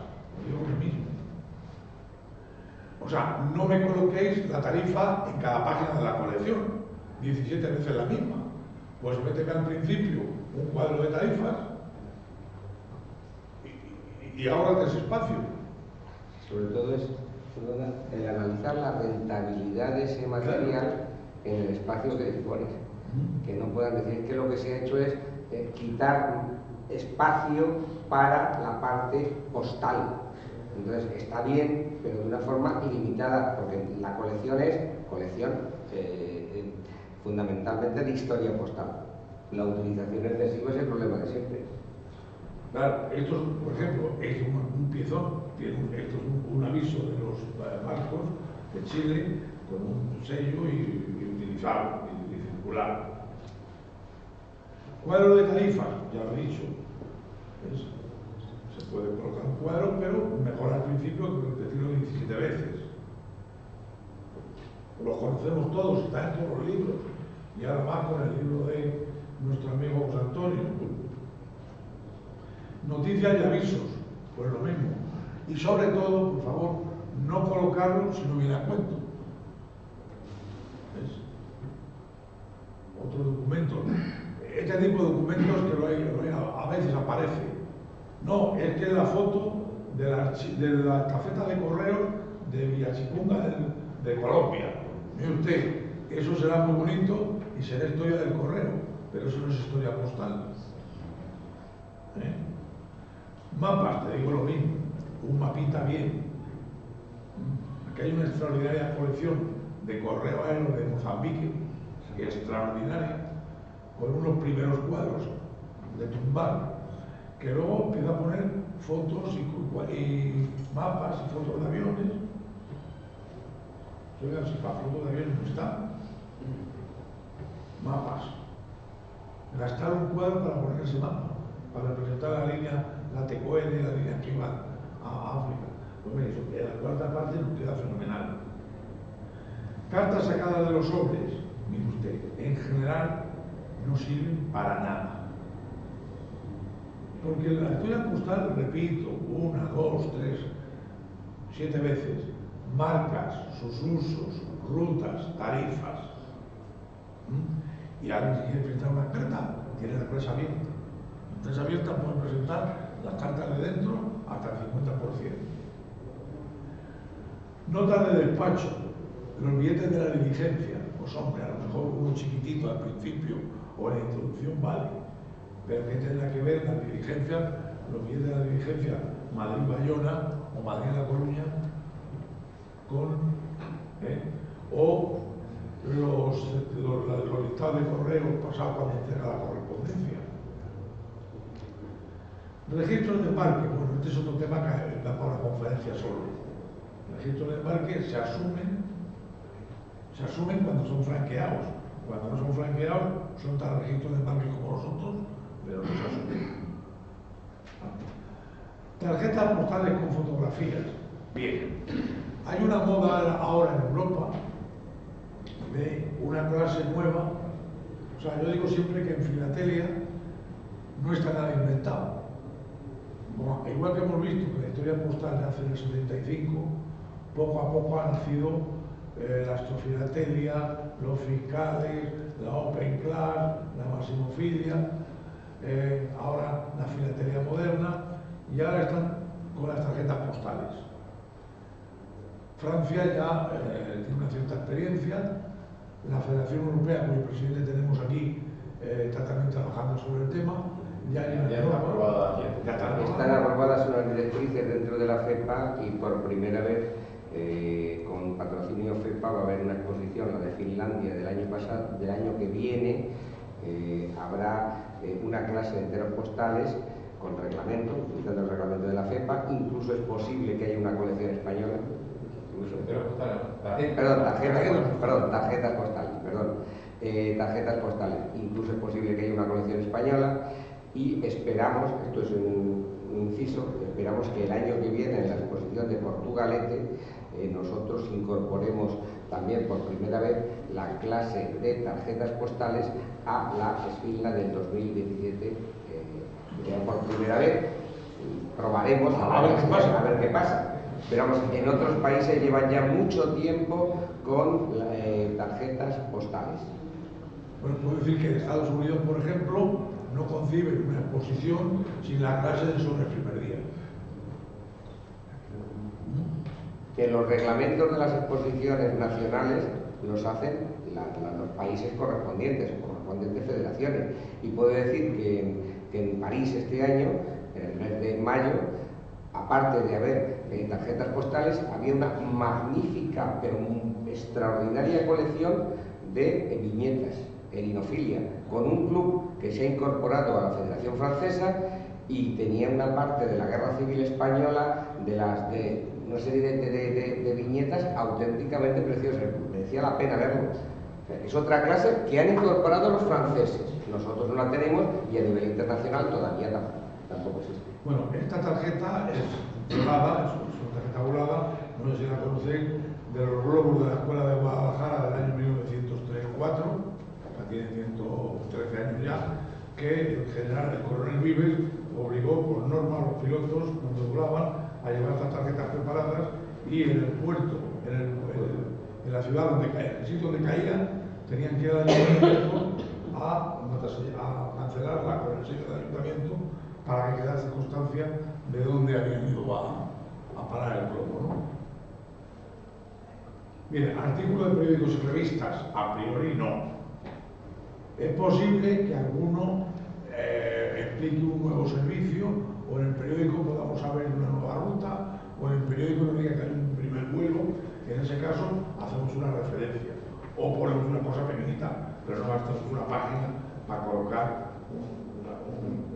yo lo mismo. O sea, no me coloquéis la tarifa en cada página de la colección, 17 veces la misma. Pues méteme al principio un cuadro de tarifas y ahórrate ese espacio. Sobre todo es el analizar la rentabilidad de ese material en el espacio que dispones. Que no puedan decir que lo que se ha hecho es quitar espacio para la parte postal. Entonces está bien, pero de una forma ilimitada, porque la colección es colección fundamentalmente de historia postal. La utilización excesiva es el problema de siempre. Claro, esto, por ejemplo, es un piezón, esto es un aviso de los barcos de Chile con un sello y utilizado y circular. Cuadro de tarifas, ya lo he dicho. Se puede colocar un cuadro, pero mejor al principio que repetirlo 17 veces. Lo conocemos todos, está en todos los libros. Y ahora más con el libro de nuestro amigo José Antonio. Noticias y avisos, pues lo mismo. Y sobre todo, por favor, no colocarlo si no viene a cuento. ¿Ves? Otro documento. Este tipo de documentos que a veces aparece. No, es que es la foto de la tarjeta de correos de Villachicunga de Colombia. Mire usted, eso será muy bonito y será historia del correo, pero eso no es historia postal. Mapas, te digo lo mismo, un mapita bien. Aquí hay una extraordinaria colección de correo aéreo de Mozambique, que es extraordinaria, con unos primeros cuadros de tumbar, que luego empieza a poner fotos y mapas y fotos de aviones. Oigan, si para fotos de aviones no está. Mapas. Gastar un cuadro para poner ese mapa, para representar la línea, la TQN, la línea que iba a África. Pues mira, en la cuarta parte nos queda fenomenal. Cartas sacadas de los sobres, mire usted, en general no sirven para nada. Porque la historia postal, repito, 1, 2, 3, 7 veces, marcas, sus usos, rutas, tarifas. Y alguien si quiere presentar una carta, tiene la prensa abierta. En prensa abierta pueden presentar las cartas de dentro hasta el 50%. Notas de despacho, los billetes de la diligencia. Pues hombre, a lo mejor uno chiquitito al principio o en la introducción vale, pero que tendrá que ver la diligencia, los billetes de la diligencia Madrid-Bayona o Madrid-La Coruña o los listados de correo pasados cuando entrega la correspondencia. Registros de embarque, bueno, este es otro tema que da para una conferencia solo. Registros de embarque se asumen cuando son franqueados. Cuando no son franqueados, son tan registros de embarque como nosotros, pero no se asumen. Tarjetas postales con fotografías. Bien. Hay una moda ahora en Europa de una clase nueva. O sea, yo digo siempre que en filatelia no está nada inventado. Bueno, igual que hemos visto que la historia postal nace en el 75, poco a poco ha nacido la astrofilatelia, los fiscales, la open class, la maximofilia, ahora la filatelia moderna, y ahora están con las tarjetas postales. Francia ya tiene una cierta experiencia. La Federación Europea, cuyo presidente tenemos aquí, está también trabajando sobre el tema. Ya está aprobada. Están aprobadas unas directrices dentro de la FEPA y por primera vez, con patrocinio FEPA, va a haber una exposición, la de Finlandia del año pasado, del año que viene. Habrá una clase de enteros postales con reglamento, utilizando el reglamento de la FEPA. Incluso es posible que haya una colección española. Tarjetas postales. Incluso es posible que haya una colección española y esperamos, esto es un inciso, esperamos que el año que viene en la exposición de Portugalete nosotros incorporemos también por primera vez la clase de tarjetas postales a la Esfilna del 2017. Por primera vez probaremos a ver qué pasa. Pero vamos, en otros países llevan ya mucho tiempo con tarjetas postales. Bueno, puedo decir que en Estados Unidos, por ejemplo, no conciben una exposición sin la clase del sobre el primer día. Que los reglamentos de las exposiciones nacionales los hacen los países correspondientes federaciones. Y puedo decir que en París este año, en el mes de mayo, aparte de haber tarjetas postales, había una magnífica pero extraordinaria colección de viñetas, erinofilia, con un club que se ha incorporado a la Federación Francesa y tenía una parte de la Guerra Civil Española, de una serie de viñetas auténticamente preciosas. Merecía la pena verlo. O sea, es otra clase que han incorporado los franceses. Nosotros no la tenemos y a nivel internacional todavía tampoco existe. Bueno, esta tarjeta es volada, es una tarjeta volada, no sé si la conocéis, de los globos de la Escuela de Guadalajara del año 1903-4, que tiene 113 años ya, que el coronel Vives obligó por norma a los pilotos, cuando volaban, a llevar estas tarjetas preparadas y en el puerto, en la ciudad donde caían, en el sitio donde caían, tenían que ir al ayuntamiento a cancelarla con el sello del ayuntamiento para que quedase constancia de dónde habían ido a parar el globo, ¿no? Bien, artículos de periódicos y revistas, a priori no. Es posible que alguno explique un nuevo servicio, o en el periódico podamos saber una nueva ruta, o en el periódico nos diga que hay un primer vuelo. En ese caso hacemos una referencia, o ponemos una cosa pequeñita, pero no gastamos una página para colocar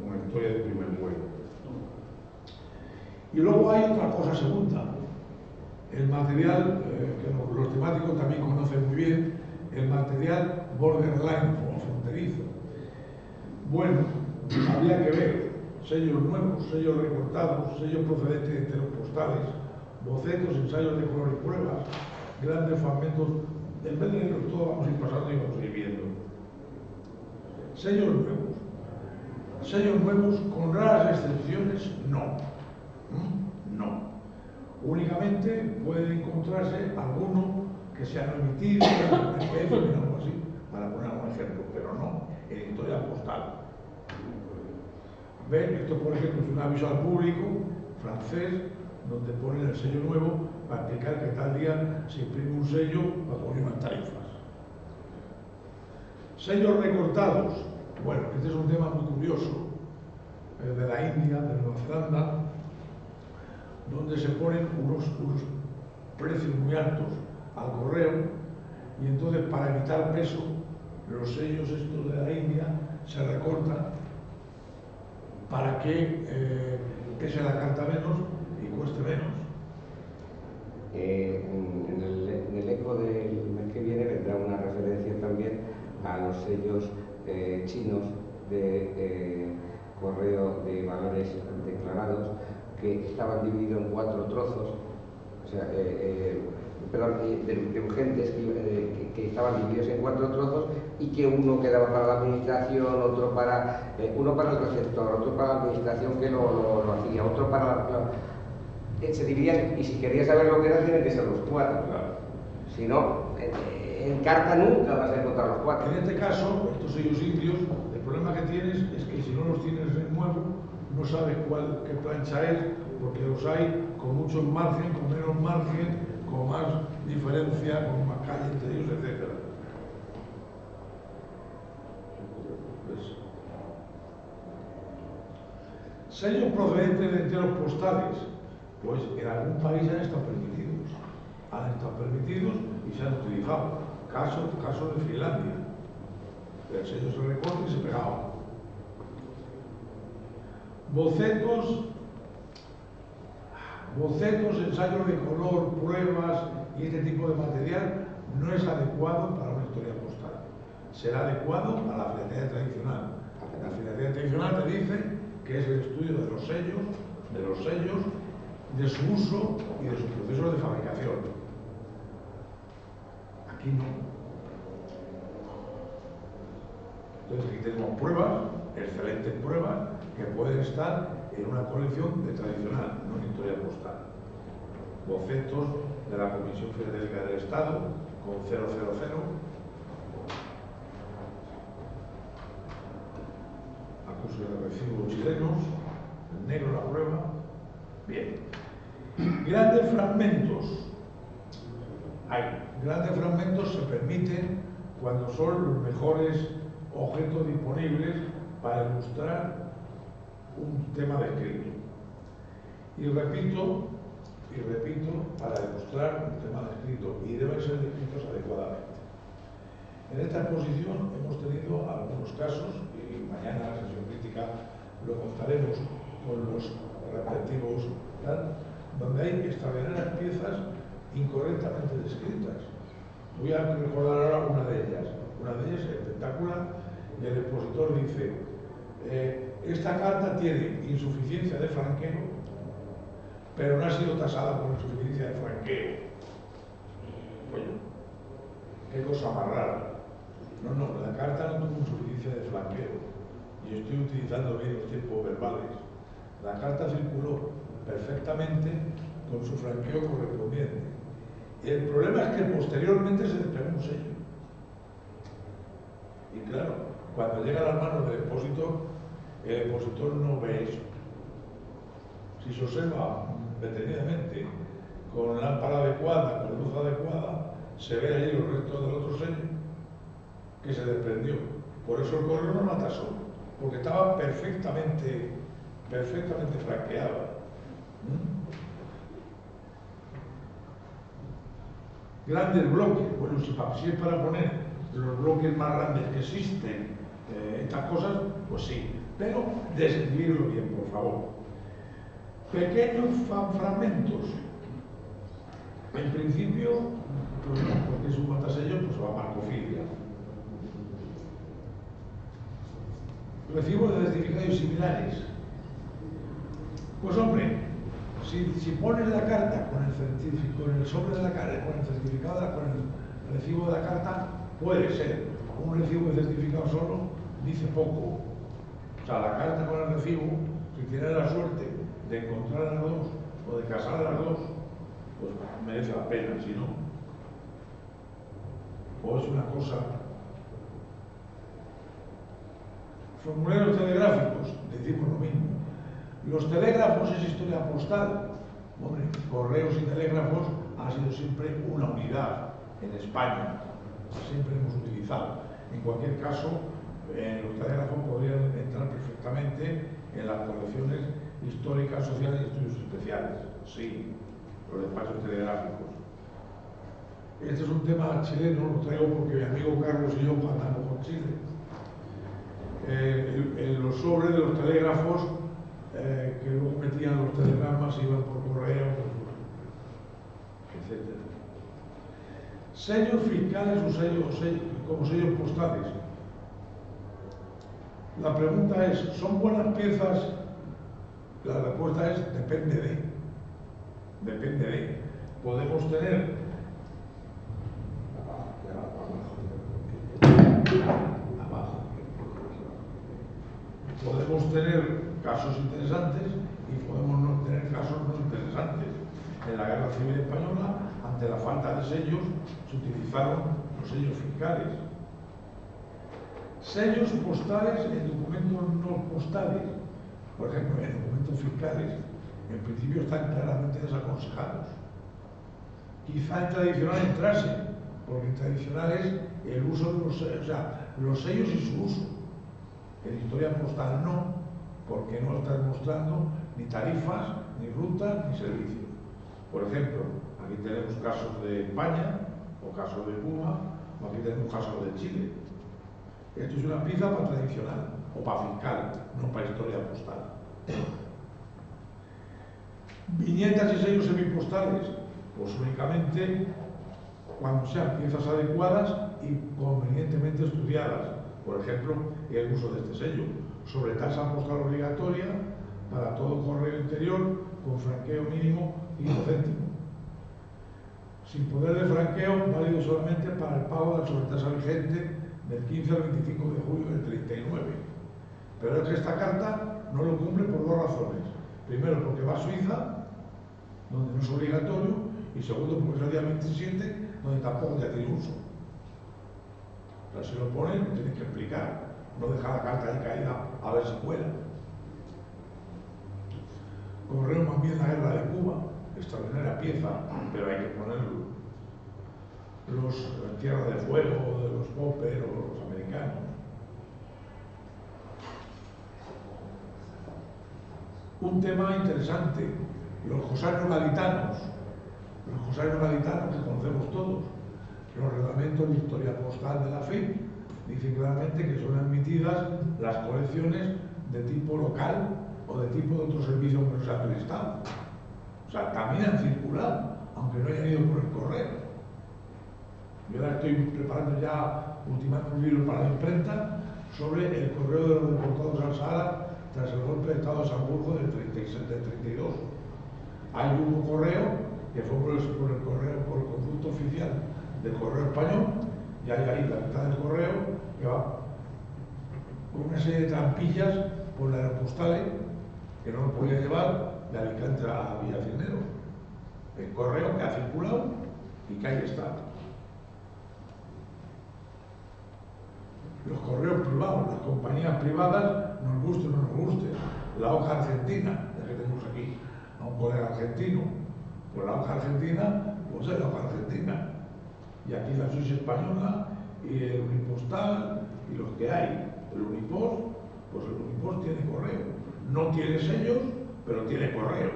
una historia de primer vuelo. Y luego hay otra cosa segunda, el material que los temáticos también conocen muy bien, el material borderline o fronterizo. Bueno, habría que ver sellos nuevos, sellos recortados, sellos procedentes de enteros postales, bocetos, ensayos de color y pruebas, grandes fragmentos. En vez de leerlos todo, vamos a ir pasando y vamos a ir viendo. Sellos nuevos. Sellos nuevos, con raras excepciones, no. No. Únicamente pueden encontrarse algunos que se han omitido, en PDF o algo así, para poner un ejemplo, pero no en historia postal. ¿Ven? Esto, por ejemplo, es un aviso al público francés, donde ponen el sello nuevo para explicar que tal día se imprime un sello para poner unas tarifas. Sellos recortados. Bueno, este es un tema muy curioso, de la India, de Nueva Zelanda, donde se ponen unos precios muy altos al correo, y entonces para evitar peso, los sellos estos de la India se recortan para que pese la carta menos y cueste menos. En el eco del mes que viene vendrá una referencia también a los sellos chinos de correo de valores declarados, que estaban divididos en 4 trozos, o sea, de urgentes que estaban divididos en 4 trozos, y que uno quedaba para la administración, otro para uno para el receptor, otro para la administración que lo hacía, otro para se dividían, y si querías saber lo que era, tienen que ser los 4. Claro. Si no, en carta nunca vas a encontrar los 4. En este caso, estos sellos indios, el problema que tienes es que si no los tienes en nuevo, no sabes qué plancha es, porque los hay con mucho margen, con menos margen, con más diferencia, con más calle entre ellos, etc. Sellos procedentes de enteros postales, pues en algún país han estado permitidos. Han estado permitidos y se han utilizado. Caso de Finlandia. El sello se recorta y se pegaba. Bocetos, ensayos de color, pruebas y este tipo de material no es adecuado para una historia postal. Será adecuado a la filatelia tradicional. La filatelia tradicional te dice que es el estudio de los sellos, de su uso y de sus procesos de fabricación. Aquí no. Entonces aquí tenemos pruebas, excelentes pruebas, que pueden estar en una colección de tradicional, no en historia postal. Bocetos de la Comisión Filatélica del Estado, con 000. Acusos de recibo chilenos, en negro la prueba. Bien. Grandes fragmentos. Grandes fragmentos se permiten cuando son los mejores objetos disponibles para ilustrar un tema descrito. Y repito, para ilustrar un tema descrito, y deben ser descritos adecuadamente. En esta exposición hemos tenido algunos casos, y mañana en la sesión crítica lo contaremos con los respectivos, donde hay extraordinarias piezas incorrectamente descritas. Voy a recordar ahora una de ellas. Una de ellas es espectacular, y el expositor dice: esta carta tiene insuficiencia de franqueo, pero no ha sido tasada por insuficiencia de franqueo. Oye, qué cosa más rara. No, la carta no tuvo insuficiencia de franqueo, y estoy utilizando bien los tiempos verbales. La carta circuló perfectamente con su franqueo correspondiente. El problema es que posteriormente se despegó un sello. Y claro, cuando llega a las manos del expositor, el expositor no ve eso. Si se observa detenidamente, con lámpara adecuada, con luz adecuada, se ve ahí los restos del otro sello que se desprendió. Por eso el correo no la tasó, porque estaba perfectamente franqueada. Grandes bloques. Bueno, si es para poner los bloques más grandes que existen, estas cosas, pues sí. Pero describirlo bien, por favor. Pequeños fragmentos. En principio, pues, porque es un matasello, pues va a marcofilia. Recibos de certificados similares. Pues hombre, si pones la carta con el sobre de la carta, con el certificado, con el recibo de la carta, puede ser. Un recibo de certificado solo dice poco. O sea, la carta con el recibo, si tienes la suerte de encontrar las dos o de casar las dos, pues merece la pena, si no. O es una cosa. Formularios telegráficos, decimos lo mismo. Los telégrafos es historia postal. Hombre, correos y telégrafos ha sido siempre una unidad en España. Siempre hemos utilizado. En cualquier caso, los telégrafos podrían entrar perfectamente en las colecciones históricas, sociales y estudios especiales. Sí, los despachos telegráficos. Este es un tema chileno, lo traigo porque mi amigo Carlos y yo andamos con Chile. Los sobres de los telégrafos que luego metían los telegramas, iban por correo, etc. Sellos fiscales o sellos como sellos postales. La pregunta es, ¿son buenas piezas? La respuesta es, depende de. Depende de. Podemos tener abajo. Podemos tener casos interesantes y podemos no tener casos no interesantes. En la Guerra Civil Española, ante la falta de sellos, se utilizaron los sellos fiscales. Sellos postales en documentos no postales, por ejemplo, en documentos fiscales, en principio están claramente desaconsejados. Quizá en tradicional entrase, porque en tradicional es el uso de los sellos y su uso. En historia postal no, porque no están mostrando ni tarifas, ni rutas, ni servicios. Por ejemplo, aquí tenemos casos de España, o casos de Cuba, o aquí tenemos casos de Chile. Esto es una pieza para tradicional, o para fiscal, no para historia postal. Viñetas y sellos semipostales, pues únicamente cuando sean piezas adecuadas y convenientemente estudiadas. Por ejemplo, el uso de este sello, sobre tasa postal obligatoria para todo correo interior con franqueo mínimo 5 céntimos. Sin poder de franqueo, válido solamente para el pago de la sobretasa vigente del 15 al 25 de julio del 39. Pero es que esta carta no lo cumple por dos razones. Primero, porque va a Suiza, donde no es obligatorio, y segundo, porque es el día 27, donde tampoco ya tiene uso. O sea, si lo ponen, lo tienen que explicar, no dejar la carta ahí caída a ver si cuela. Correo más bien la guerra de Cuba, extraordinaria pieza, pero hay que ponerlo. Los Tierra de Fuego, de los Popper o los americanos. Un tema interesante, los cosarios gaditanos. Los cosarios gaditanos que conocemos todos. Los reglamentos de historia postal de la FIP dicen claramente que son admitidas las colecciones de tipo local o de tipo de otro servicio que no sea del Estado. O sea, también han circulado, aunque no hayan ido por el correo. Yo ahora estoy preparando ya, ultimando un libro para la imprenta sobre el correo de los deportados al Sahara tras el golpe de Estado de Salzburgo del 32. Hay un correo que fue por el correo, por el conducto oficial del correo español, y hay ahí la mitad del correo que va con una serie de trampillas por la aeropostales que no lo podía llevar de Alicante a Villa Cisneros. El correo que ha circulado y que ahí está. Los correos privados, las compañías privadas, nos guste o no nos guste. La hoja argentina, ya que tenemos aquí a un colega argentino, pues la hoja argentina, pues es la hoja argentina. Y aquí la Suiza española y el Unipostal y los que hay. El Unipost, pues el Unipost tiene correo. No tiene sellos, pero tiene correo.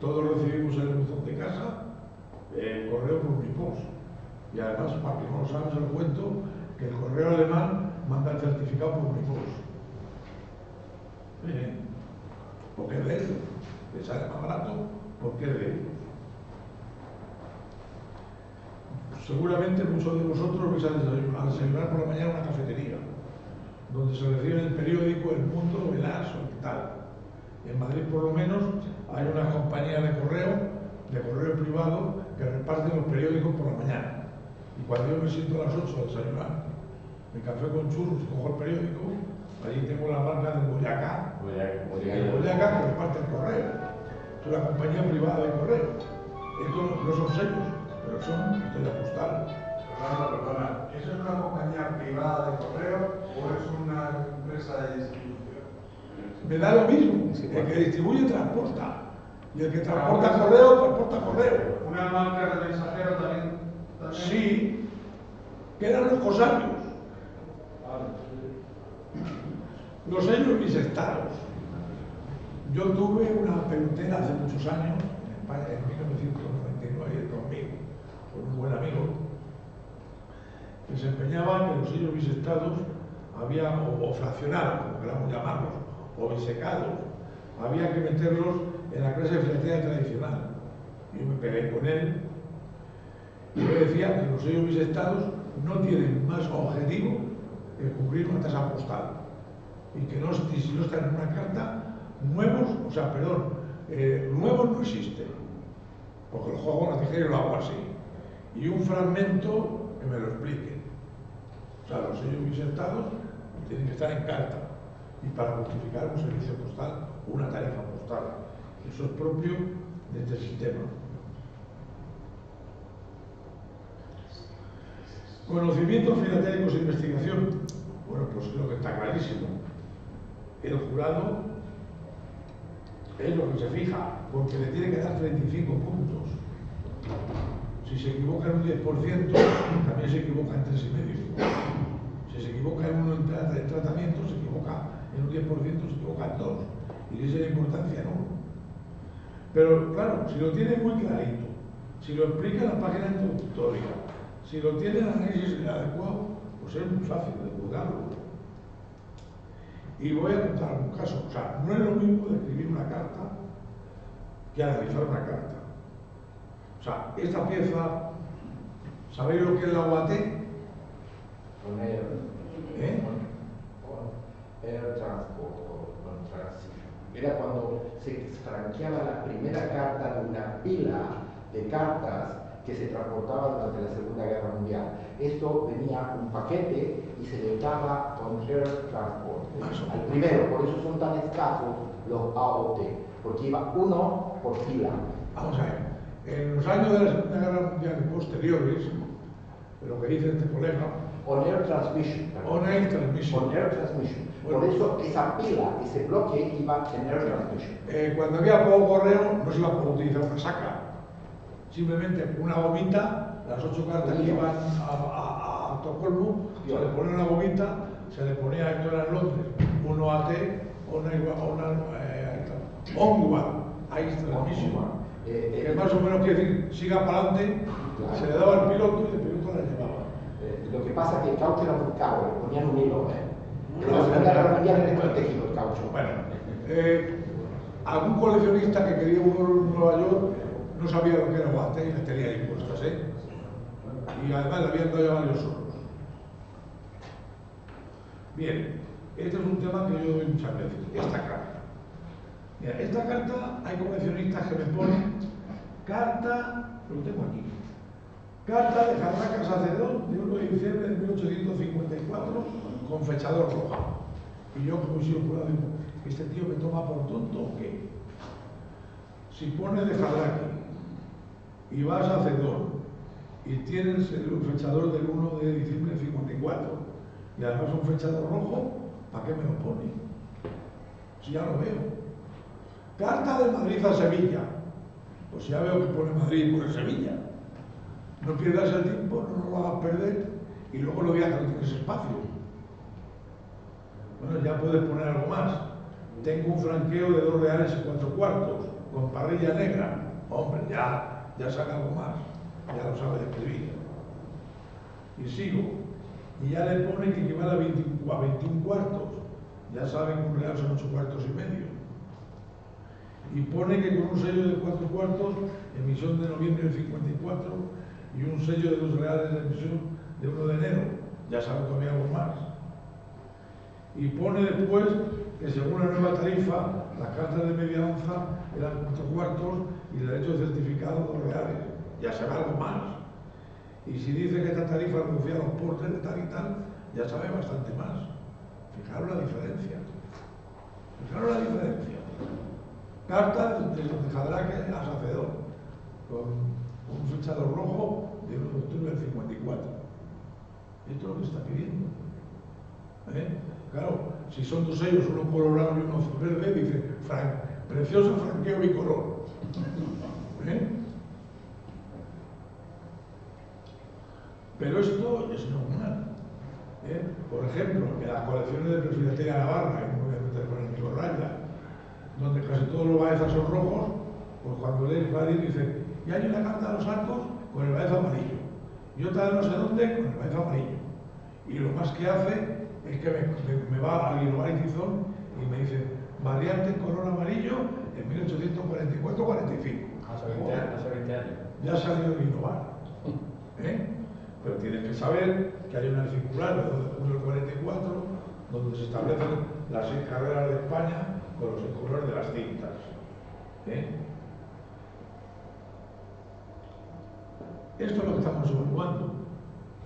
Todos recibimos en el buzón de casa el correo por Unipost. Y además, para que no lo saben, se lo cuento, que el correo alemán manda el certificado por Unipost. Porque es de ellos. Les sale más barato porque es de ellos. Seguramente muchos de vosotros vais a desayunar por la mañana en una cafetería, donde se recibe el periódico El Mundo, El As o el tal. En Madrid, por lo menos, hay una compañía de correo privado, que reparten los periódicos por la mañana. Y cuando yo me siento a las 8 a desayunar, mi café con churros y cojo el periódico, allí tengo la marca de Boyacá. El Boyacá que reparte el correo. Es una compañía privada de correo. Esto no son sellos, pero son historia postal. Perdona. ¿Eso es una compañía privada de correo o es una empresa de distribución? Me da lo mismo. El que distribuye transporta. Y el que transporta correo, transporta correo. ¿Una marca de mensajero también? Sí, que eran los cosarios. Los sellos bisectados. Yo tuve una pelotera hace muchos años, en España, en 1999 y el 2000, con un buen amigo, que se empeñaba que los sellos bisectados había, o fraccionados, como queramos llamarlos, o bisecados, había que meterlos en la clase de filatería tradicional. Yo me pegué con él y yo decía que los sellos bisectados no tienen más objetivo que cubrir una tasa postal y que no, si no están en una carta, nuevos no existen, porque lo juego en la tijera y lo hago así, y un fragmento que me lo explique. O sea, los sellos bisectados tienen que estar en carta, y para justificar un servicio postal, una tarifa postal. Eso es propio de este sistema. Conocimientos filatéricos e investigación. Bueno, pues creo que está clarísimo. El jurado es lo que se fija, porque le tiene que dar 35 puntos. Si se equivoca en un 10%, también se equivoca en 3,5. Si se equivoca en uno en tratamiento, se equivoca en un 10%, se equivoca en 2. Y dice la importancia en 1. Pero claro, si lo tiene muy clarito, si lo explica en la página introductoria, si lo tiene el análisis adecuado, pues es muy fácil de juzgarlo. Y voy a contar algún caso. O sea, no es lo mismo de escribir una carta que analizar una carta. O sea, esta pieza, ¿sabéis lo que es la UAT? Air Transport o Transition. Era cuando se franqueaba la primera carta de una pila de cartas que se transportaban durante la Segunda Guerra Mundial. Esto venía un paquete y se le daba con Air Transport. Al primero, por eso son tan escasos los AOT, porque iba uno por fila. Vamos a ver. En los años de la Segunda Guerra Mundial y posteriores, lo que dice este colega, On Air Transmission. On Air Transmission. On Air Transmission. Bueno, por eso esa pila, ese bloque iba en Air Transmission. Cuando había poco correo, no se iba a poder utilizar una saca. Simplemente una gomita, las 8 cartas que iban a Estocolmo, se le ponía una gomita, se le ponía, esto era en Londres, uno AT, Onward, ahí está la misión. Que más o menos quiere decir, siga para adelante, claro. Se le daba al piloto y el piloto la llevaba. Lo que pasa es que el caucho era muy caro, le ponían un hilo. En la Segunda Guerra Mundial era estratégico el caucho. Bueno, algún coleccionista que quería uno en Nueva York no sabía lo que era guante y le tenía impuestas, y además le habían dado ya varios solos. Bien, este es un tema que yo doy muchas veces, esta carta. Mira, esta carta hay coleccionistas que me ponen carta, lo tengo aquí, carta de Jarraca Sacerdot de 1 de diciembre de 1854 con fechador rojo. Y yo, como si yo fuera, digo, ¿este tío me toma por tonto o qué? Si pone de Jarraca y va a Sacerdot y tienes el fechador del 1 de diciembre de 54 y además un fechador rojo, ¿para qué me lo pone? Si ya lo veo. Carta de Madrid a Sevilla. Pues ya veo que pone Madrid y pone Sevilla. No pierdas el tiempo, no lo hagas perder y luego lo digas que no tienes espacio. Bueno, ya puedes poner algo más. Tengo un franqueo de 2 reales y 4 cuartos con parrilla negra. Hombre, ya saca algo más. Ya lo sabe escribir. Y sigo. Y ya le pone que equivale a 21 cuartos. Ya saben que un real son 8 cuartos y medio. Y pone que con un sello de 4 cuartos, emisión de noviembre del 54, y un sello de 2 reales de emisión de 1 de enero. Ya saben que había algo más. Y pone después que según la nueva tarifa, las cartas de media onza eran 4 cuartos y el derecho de certificado 2 reales. Ya sabe algo más. Y si dice que esta tarifa reducía los portes de tal y tal, ya sabe bastante más. Fijaros la diferencia. Fijaros la diferencia. Carta de Jadraque a Sacerdot, con un fechador rojo de 1 de octubre del 54. Esto es lo que se está pidiendo. Claro, si son 2 sellos, uno colorado y uno verde, dice precioso franqueo bicolor. Pero esto es normal. Por ejemplo, en las colecciones de Presbitería Navarra, y no voy a meter con el amigo Raya, donde casi todos los baezas son rojos, pues cuando lees Vadir dice, y hay una carta de los arcos con el baez amarillo, y otra de no sé dónde con el baez amarillo. Y lo más que hace es que me va a Guinovar y Tizón y me dice, variante en color amarillo en 1844-45. Hace 20 años. Ya salió de Guinovar. Pero tienes que saber que hay una circular de 2 de junio del 44 donde se establecen las 6 carreras de España con los colores de las cintas. Esto es lo que estamos evaluando.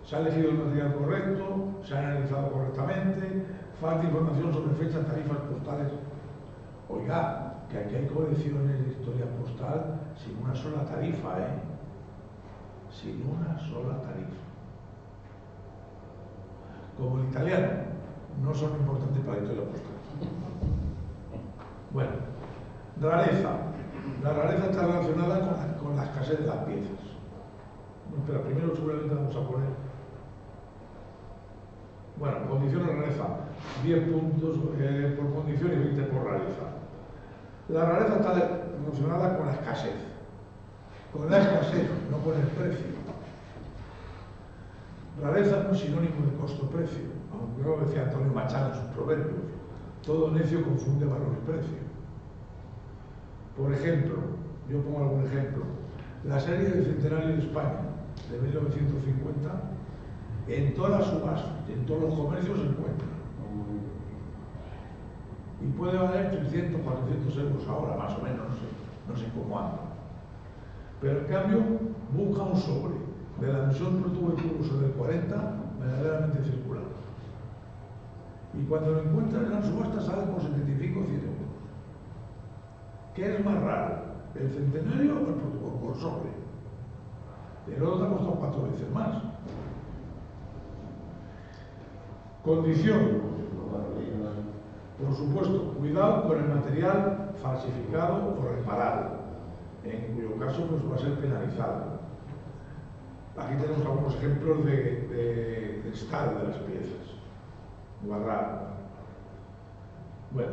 Se ha elegido el material correcto, se ha analizado correctamente, falta información sobre fechas, tarifas postales. Oiga, que aquí hay colecciones de historia postal sin una sola tarifa, sin una sola tarifa. Como el italiano, no son importantes para la historia postal. Bueno, rareza. La rareza está relacionada con la escasez de las piezas. Bueno, pero primero seguramente vamos a poner... Bueno, condición de rareza, 10 puntos por condición y 20 por rareza. La rareza está relacionada con la escasez. Con la escasez, no con el precio. Rareza no es sinónimo de costo-precio, aunque lo decía Antonio Machado en sus proverbios. Todo necio confunde valor y precio. Por ejemplo, yo pongo algún ejemplo. La serie del Centenario de España, de 1950, en todas las subastas, en todos los comercios se encuentra. Y puede valer 300, 400 euros ahora, más o menos, no sé cómo anda. Pero en cambio, busca un sobre de la misión Pro Tuberculoso del 40, verdaderamente circular. Y cuando lo encuentran en la subasta sale por 75 o 100 euros. ¿Qué es más raro? ¿El centenario o el sobre? El otro te ha costado 4 veces más. Condición. Por supuesto, cuidado con el material falsificado o reparado, en cuyo caso pues, va a ser penalizado. Aquí tenemos algunos ejemplos de estado de las piezas. Guardar. Bueno,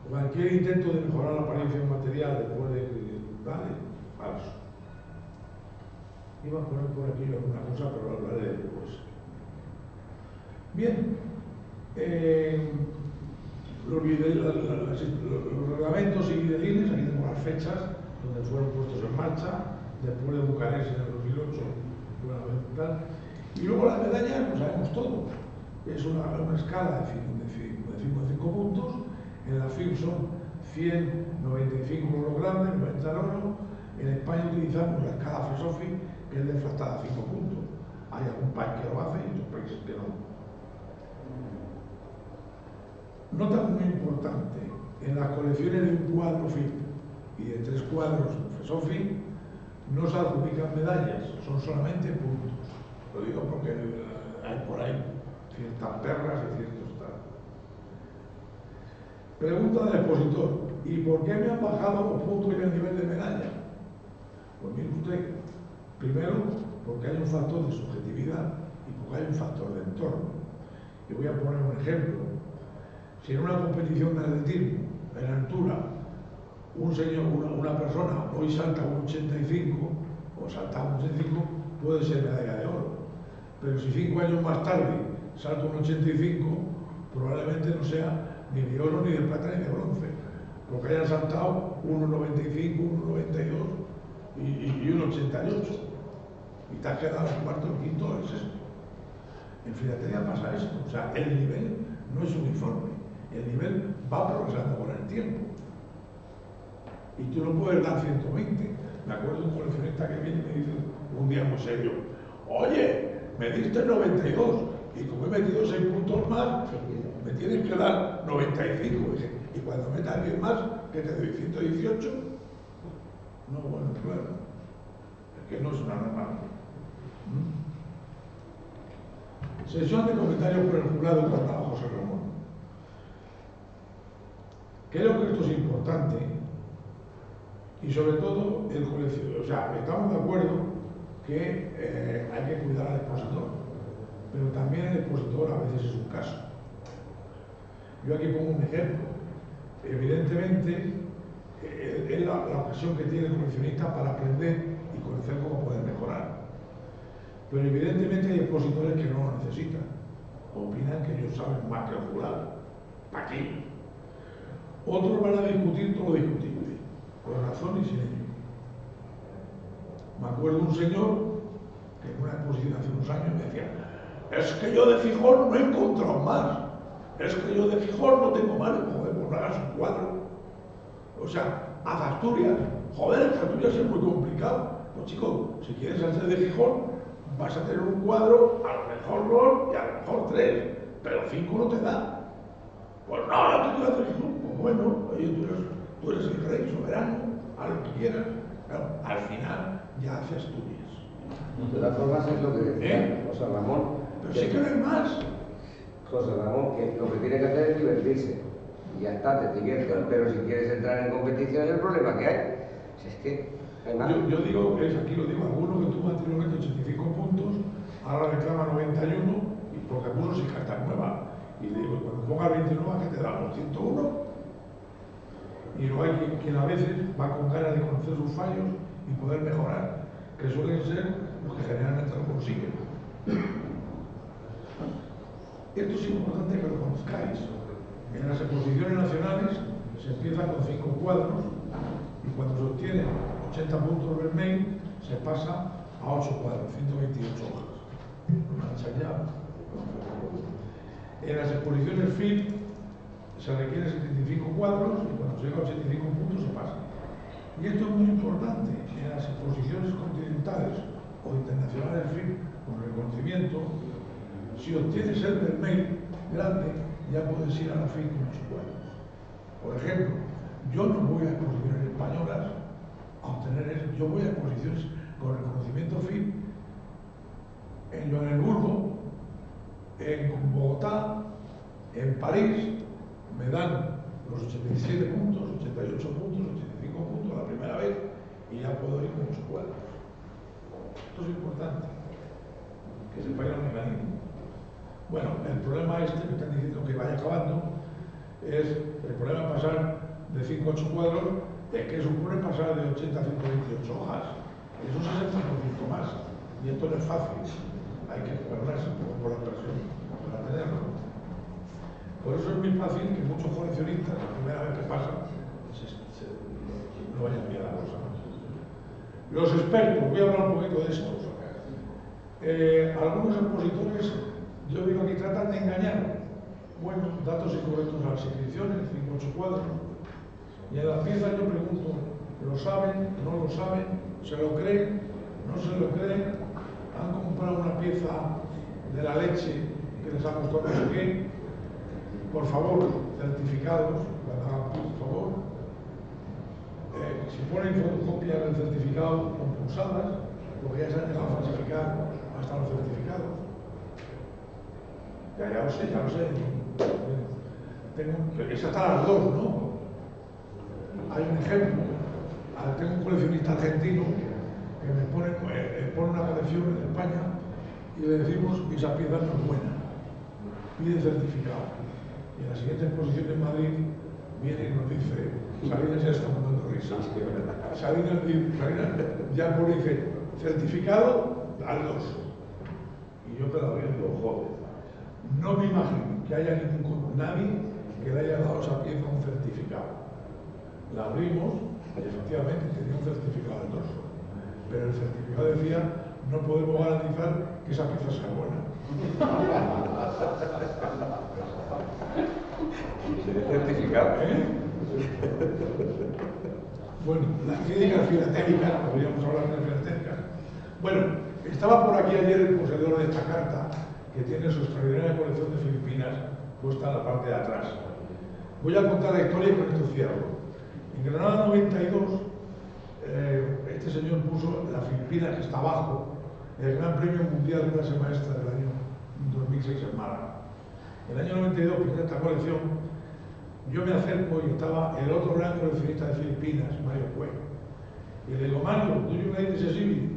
cualquier intento de mejorar la apariencia del material después de darle, falso. Iba a poner por aquí alguna cosa, pero lo hablaré después. Bien, los reglamentos y videolines, aquí tenemos las fechas donde fueron puestos en marcha, después de Bucarest en el 2008, y luego las medallas, pues sabemos todo. Es una escala de 5 puntos, en la FIB son 100, 95 oro grande, 90 oro. En España utilizamos la escala FESOFI, que es deflactada a 5 puntos. Hay algún país que lo hace y otros países que no. Nota muy importante, en las colecciones de un cuadro FIB y de 3 cuadros FESOFI no se adjudican medallas, son solamente puntos. Lo digo porque hay por ahí ciertas perras y ciertos tal. Pregunta del expositor, ¿y por qué me han bajado los puntos y el nivel de medalla? Pues mire usted, primero porque hay un factor de subjetividad y porque hay un factor de entorno. Y voy a poner un ejemplo. Si en una competición de atletismo, en altura, una persona hoy salta un 85 o salta un 85, puede ser medalla de oro. Pero si 5 años más tarde salta un 85, probablemente no sea ni de oro, ni de plata, ni de bronce. Porque hayan saltado 1,95, 1,92 y 1,88. Y te has quedado en cuarto, en quinto, o en sexto. En filatería pasa esto. O sea, el nivel no es uniforme. El nivel va progresando con el tiempo. Y tú no puedes dar 120. Me acuerdo de un coleccionista que viene y me dice un día muy serio: oye, me diste 92 y como he metido 6 puntos más, me tienes que dar 95. Y cuando metas 10 más, ¿qué te doy? ¿118? No, bueno, claro. Es que no es una normal. Sesión de comentarios por el jurado tratado José Ramón. Creo que esto es importante y sobre todo el coleccionista. O sea, estamos de acuerdo que hay que cuidar al expositor, pero también el expositor a veces es un caso. Yo aquí pongo un ejemplo. Evidentemente, es la ocasión que tiene el coleccionista para aprender y conocer cómo poder mejorar. Pero evidentemente hay expositores que no lo necesitan. Opinan que ellos saben más que el jurado. ¿Para qué? Otros van a discutir todo lo discutible, con razón y sin ello. Me acuerdo un señor que en una exposición hace unos años me decía: es que yo de Gijón no he encontrado más. Es que yo de Gijón no tengo más. Joder, pues no hagas un cuadro. O sea, haz Asturias. Joder, que Asturias es muy complicado. Pues chico, si quieres hacer de Gijón, vas a tener un cuadro, a lo mejor 2 y a lo mejor 3, pero 5 no te da. Pues no, yo quiero hacer Gijón. Pues bueno, oye, tú eres el rey soberano, haz lo que quieras. Claro, al final ya hace Asturias. De todas formas es lo que decía José Ramón. Pero sí que no hay más. José Ramón, que lo que tiene que hacer es divertirse. Y ya está, te diviertes. Pero si quieres entrar en competición es el problema que hay. Si es que hay más. Yo digo, aquí lo digo, alguno que tuvo anteriormente 85 puntos, ahora reclama 91, y porque puso sin carta nueva. Y le digo, cuando ponga 29, ¿qué te damos? 101. Y luego hay quien a veces va con ganas de conocer sus fallos y poder mejorar, que suelen ser los que generalmente lo consiguen. Esto es importante que lo conozcáis. En las exposiciones nacionales se empieza con 5 cuadros y cuando se obtienen 80 puntos Vermeil se pasa a 8 cuadros, 128 hojas. En las exposiciones FIP se requieren 75 cuadros y cuando se llega a 85 puntos se pasa. Y esto es muy importante. En las exposiciones continentales o internacionales FIP con reconocimiento, si obtienes el Vermeil grande, ya puedes ir a la FIP con 8 cuadros. Por ejemplo, yo no voy a exposiciones españolas a obtener eso. Yo voy a exposiciones con reconocimiento FIP en Johannesburgo, en Bogotá, en París. Me dan los 87 puntos, 88 puntos, 85 puntos la primera vez y ya puedo ir con 8 cuadros. Esto es importante, que sepáis el mecanismo. Bueno, el problema que están diciendo que vaya acabando es el problema de pasar de 5 a 8 cuadros, es que supone pasar de 80 a 128 hojas. Eso es 60% más. Y esto no es fácil. Hay que ponerse un poco por la presión para tenerlo. Por eso es muy fácil que muchos coleccionistas, la primera vez que pasa, no vayan bien la cosa. Los expertos, voy a hablar un poquito de estos. Algunos expositores, yo digo que tratan de engañar. Bueno, datos incorrectos a las inscripciones, 5 8 cuadros. Y en las piezas yo pregunto, ¿lo saben? ¿No lo saben? ¿Se lo creen? ¿No se lo creen? ¿Han comprado una pieza de la leche que les ha costado no sé qué? Por favor, certificados, por favor. Si ponen fotocopias del certificado con pulsadas, porque ya se han llegado a falsificar hasta los certificados. Ya lo sé, ya lo sé. Es hasta las 2, ¿no? Hay un ejemplo. Tengo un coleccionista argentino que me pone una colección en España y le decimos que esa pieza no es buena. Pide certificado. Y en la siguiente exposición en Madrid viene y nos dice, Salinas ya está mandando risas. Salinas ya pone, dice, certificado al 2. Y yo cada vez lo joder. No me imagino que haya nadie que le haya dado a esa pieza un certificado. La abrimos y efectivamente tenía un certificado al dorso. Pero el certificado decía, no podemos garantizar que esa pieza sea buena. Certificado. Bueno, las críticas filatélicas, podríamos hablar de filatélicas. Bueno, estaba por aquí ayer el poseedor de esta carta, que tiene su extraordinaria colección de Filipinas puesta en la parte de atrás. Voy a contar la historia y con esto cierro. En Granada 92, este señor puso la Filipina que está abajo, el Gran Premio Mundial de Clase Maestra del año 2006 en Málaga. En el año 92, por esta colección, yo me acerco y estaba el otro gran coleccionista de Filipinas, Mario Cue. Y le digo, Mario, ¿do you like this exhibit?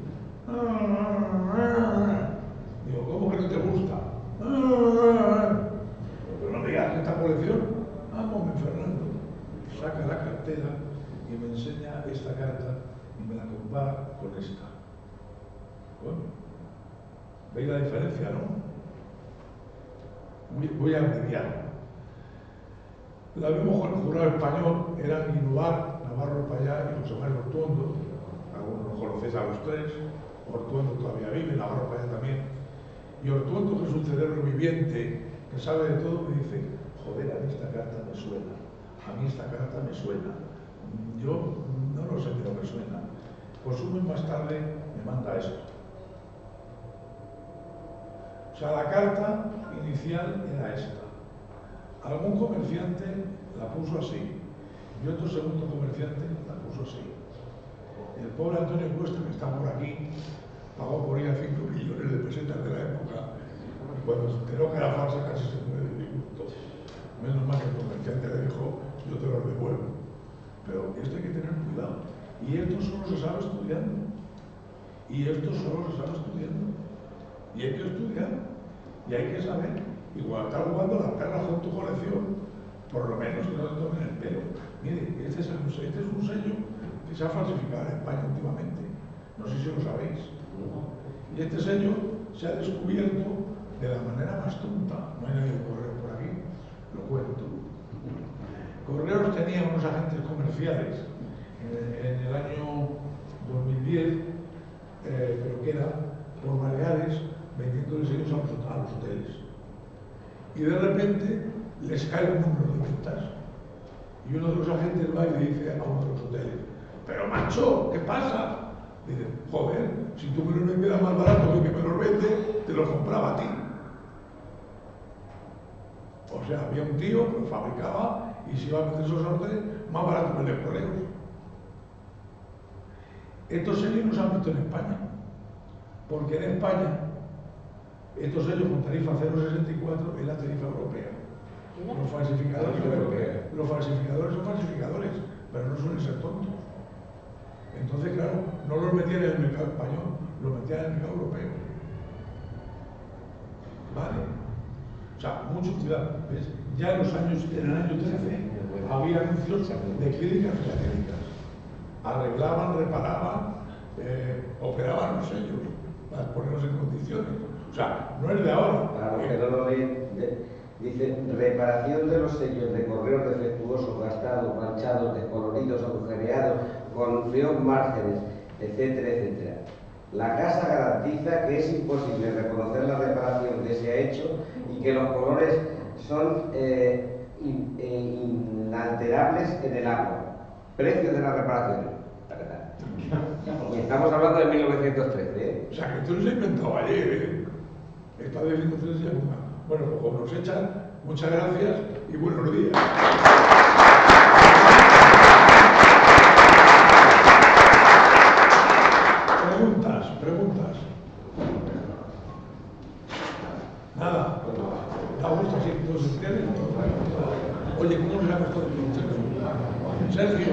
Digo, ¿cómo que no te gusta? Pero no me digas esta colección. Vamos, Fernando. Saca la cartera y me enseña esta carta y me la compara con esta. Bueno, ¿veis la diferencia, no? Voy a abreviar. La vimos con el jurado español, eran Guinovar, Navarro Payá y José María Ortuondo. Algunos los conocéis a los tres. Ortuondo todavía vive, Navarro Payá también. Y Ortuondo, que es un cerebro viviente, que sabe de todo, me dice, joder, a mí esta carta me suena. A mí esta carta me suena. Yo no lo sé, pero me suena. Pues un mes más tarde me manda esto. O sea, la carta inicial era esta. Algún comerciante la puso así. y otro segundo comerciante la puso así. El pobre Antonio Cuesta, que está por aquí, pagó por ella 5 millones de pesetas de la época, y cuando se enteró que era falsa casi se muere de disgusto. Menos mal que el comerciante le dijo, yo te los devuelvo. Pero esto hay que tener cuidado. Y esto solo se sabe estudiando. Y esto solo se sabe estudiando. Y hay que estudiar. Y hay que saber. Y cuando estás jugando las perras con tu colección, por lo menos que no te tomen el pelo. Mire, este es un sello que se ha falsificado en España últimamente. No sé si lo sabéis. Y este sello se ha descubierto de la manera más tonta. No hay nadie de Correos por aquí. Lo cuento. Correos tenía unos agentes comerciales en el año 2010, pero que era por Baleares vendiéndole sellos a los hoteles. Y de repente les cae un número de ventas. Y uno de los agentes va y le dice a uno de los hoteles, pero macho, ¿qué pasa? Dice, joder, si tú me lo vendieras más barato que me lo vende, te lo compraba a ti. O sea, había un tío que lo fabricaba y se iba a vender esos hoteles más barato que el de Correos. Estos sellos no se han visto en España, porque en España estos sellos con tarifa 0,64 es la tarifa europea. Los falsificadores son falsificadores, pero no suelen ser tontos. Entonces, claro, no los metían en el mercado español, los metían en el mercado europeo. ¿Vale? O sea, mucho cuidado. ¿Ves? Ya en el año 13 había anuncios de clínicas filatélicas. Arreglaban, reparaban, operaban los sellos para ponerlos en condiciones. O sea, no es de ahora. Para los que no lo ven, dice reparación de los sellos de correos defectuosos, gastados, manchados, descoloridos, agujereados, con feos márgenes, etcétera, etcétera. La casa garantiza que es imposible reconocer la reparación que se ha hecho y que los colores son inalterables en el agua. Precio de la reparación. Y estamos hablando de 1913, ¿eh? O sea, que tú no se ha inventado ayer, ¿eh? Esta vez no se decía nunca. Bueno, pues como nos echan, muchas gracias y buenos días. Preguntas. Nada. Da gusto así, todos se entienden. Oye, ¿cómo se llama esto de Sergio.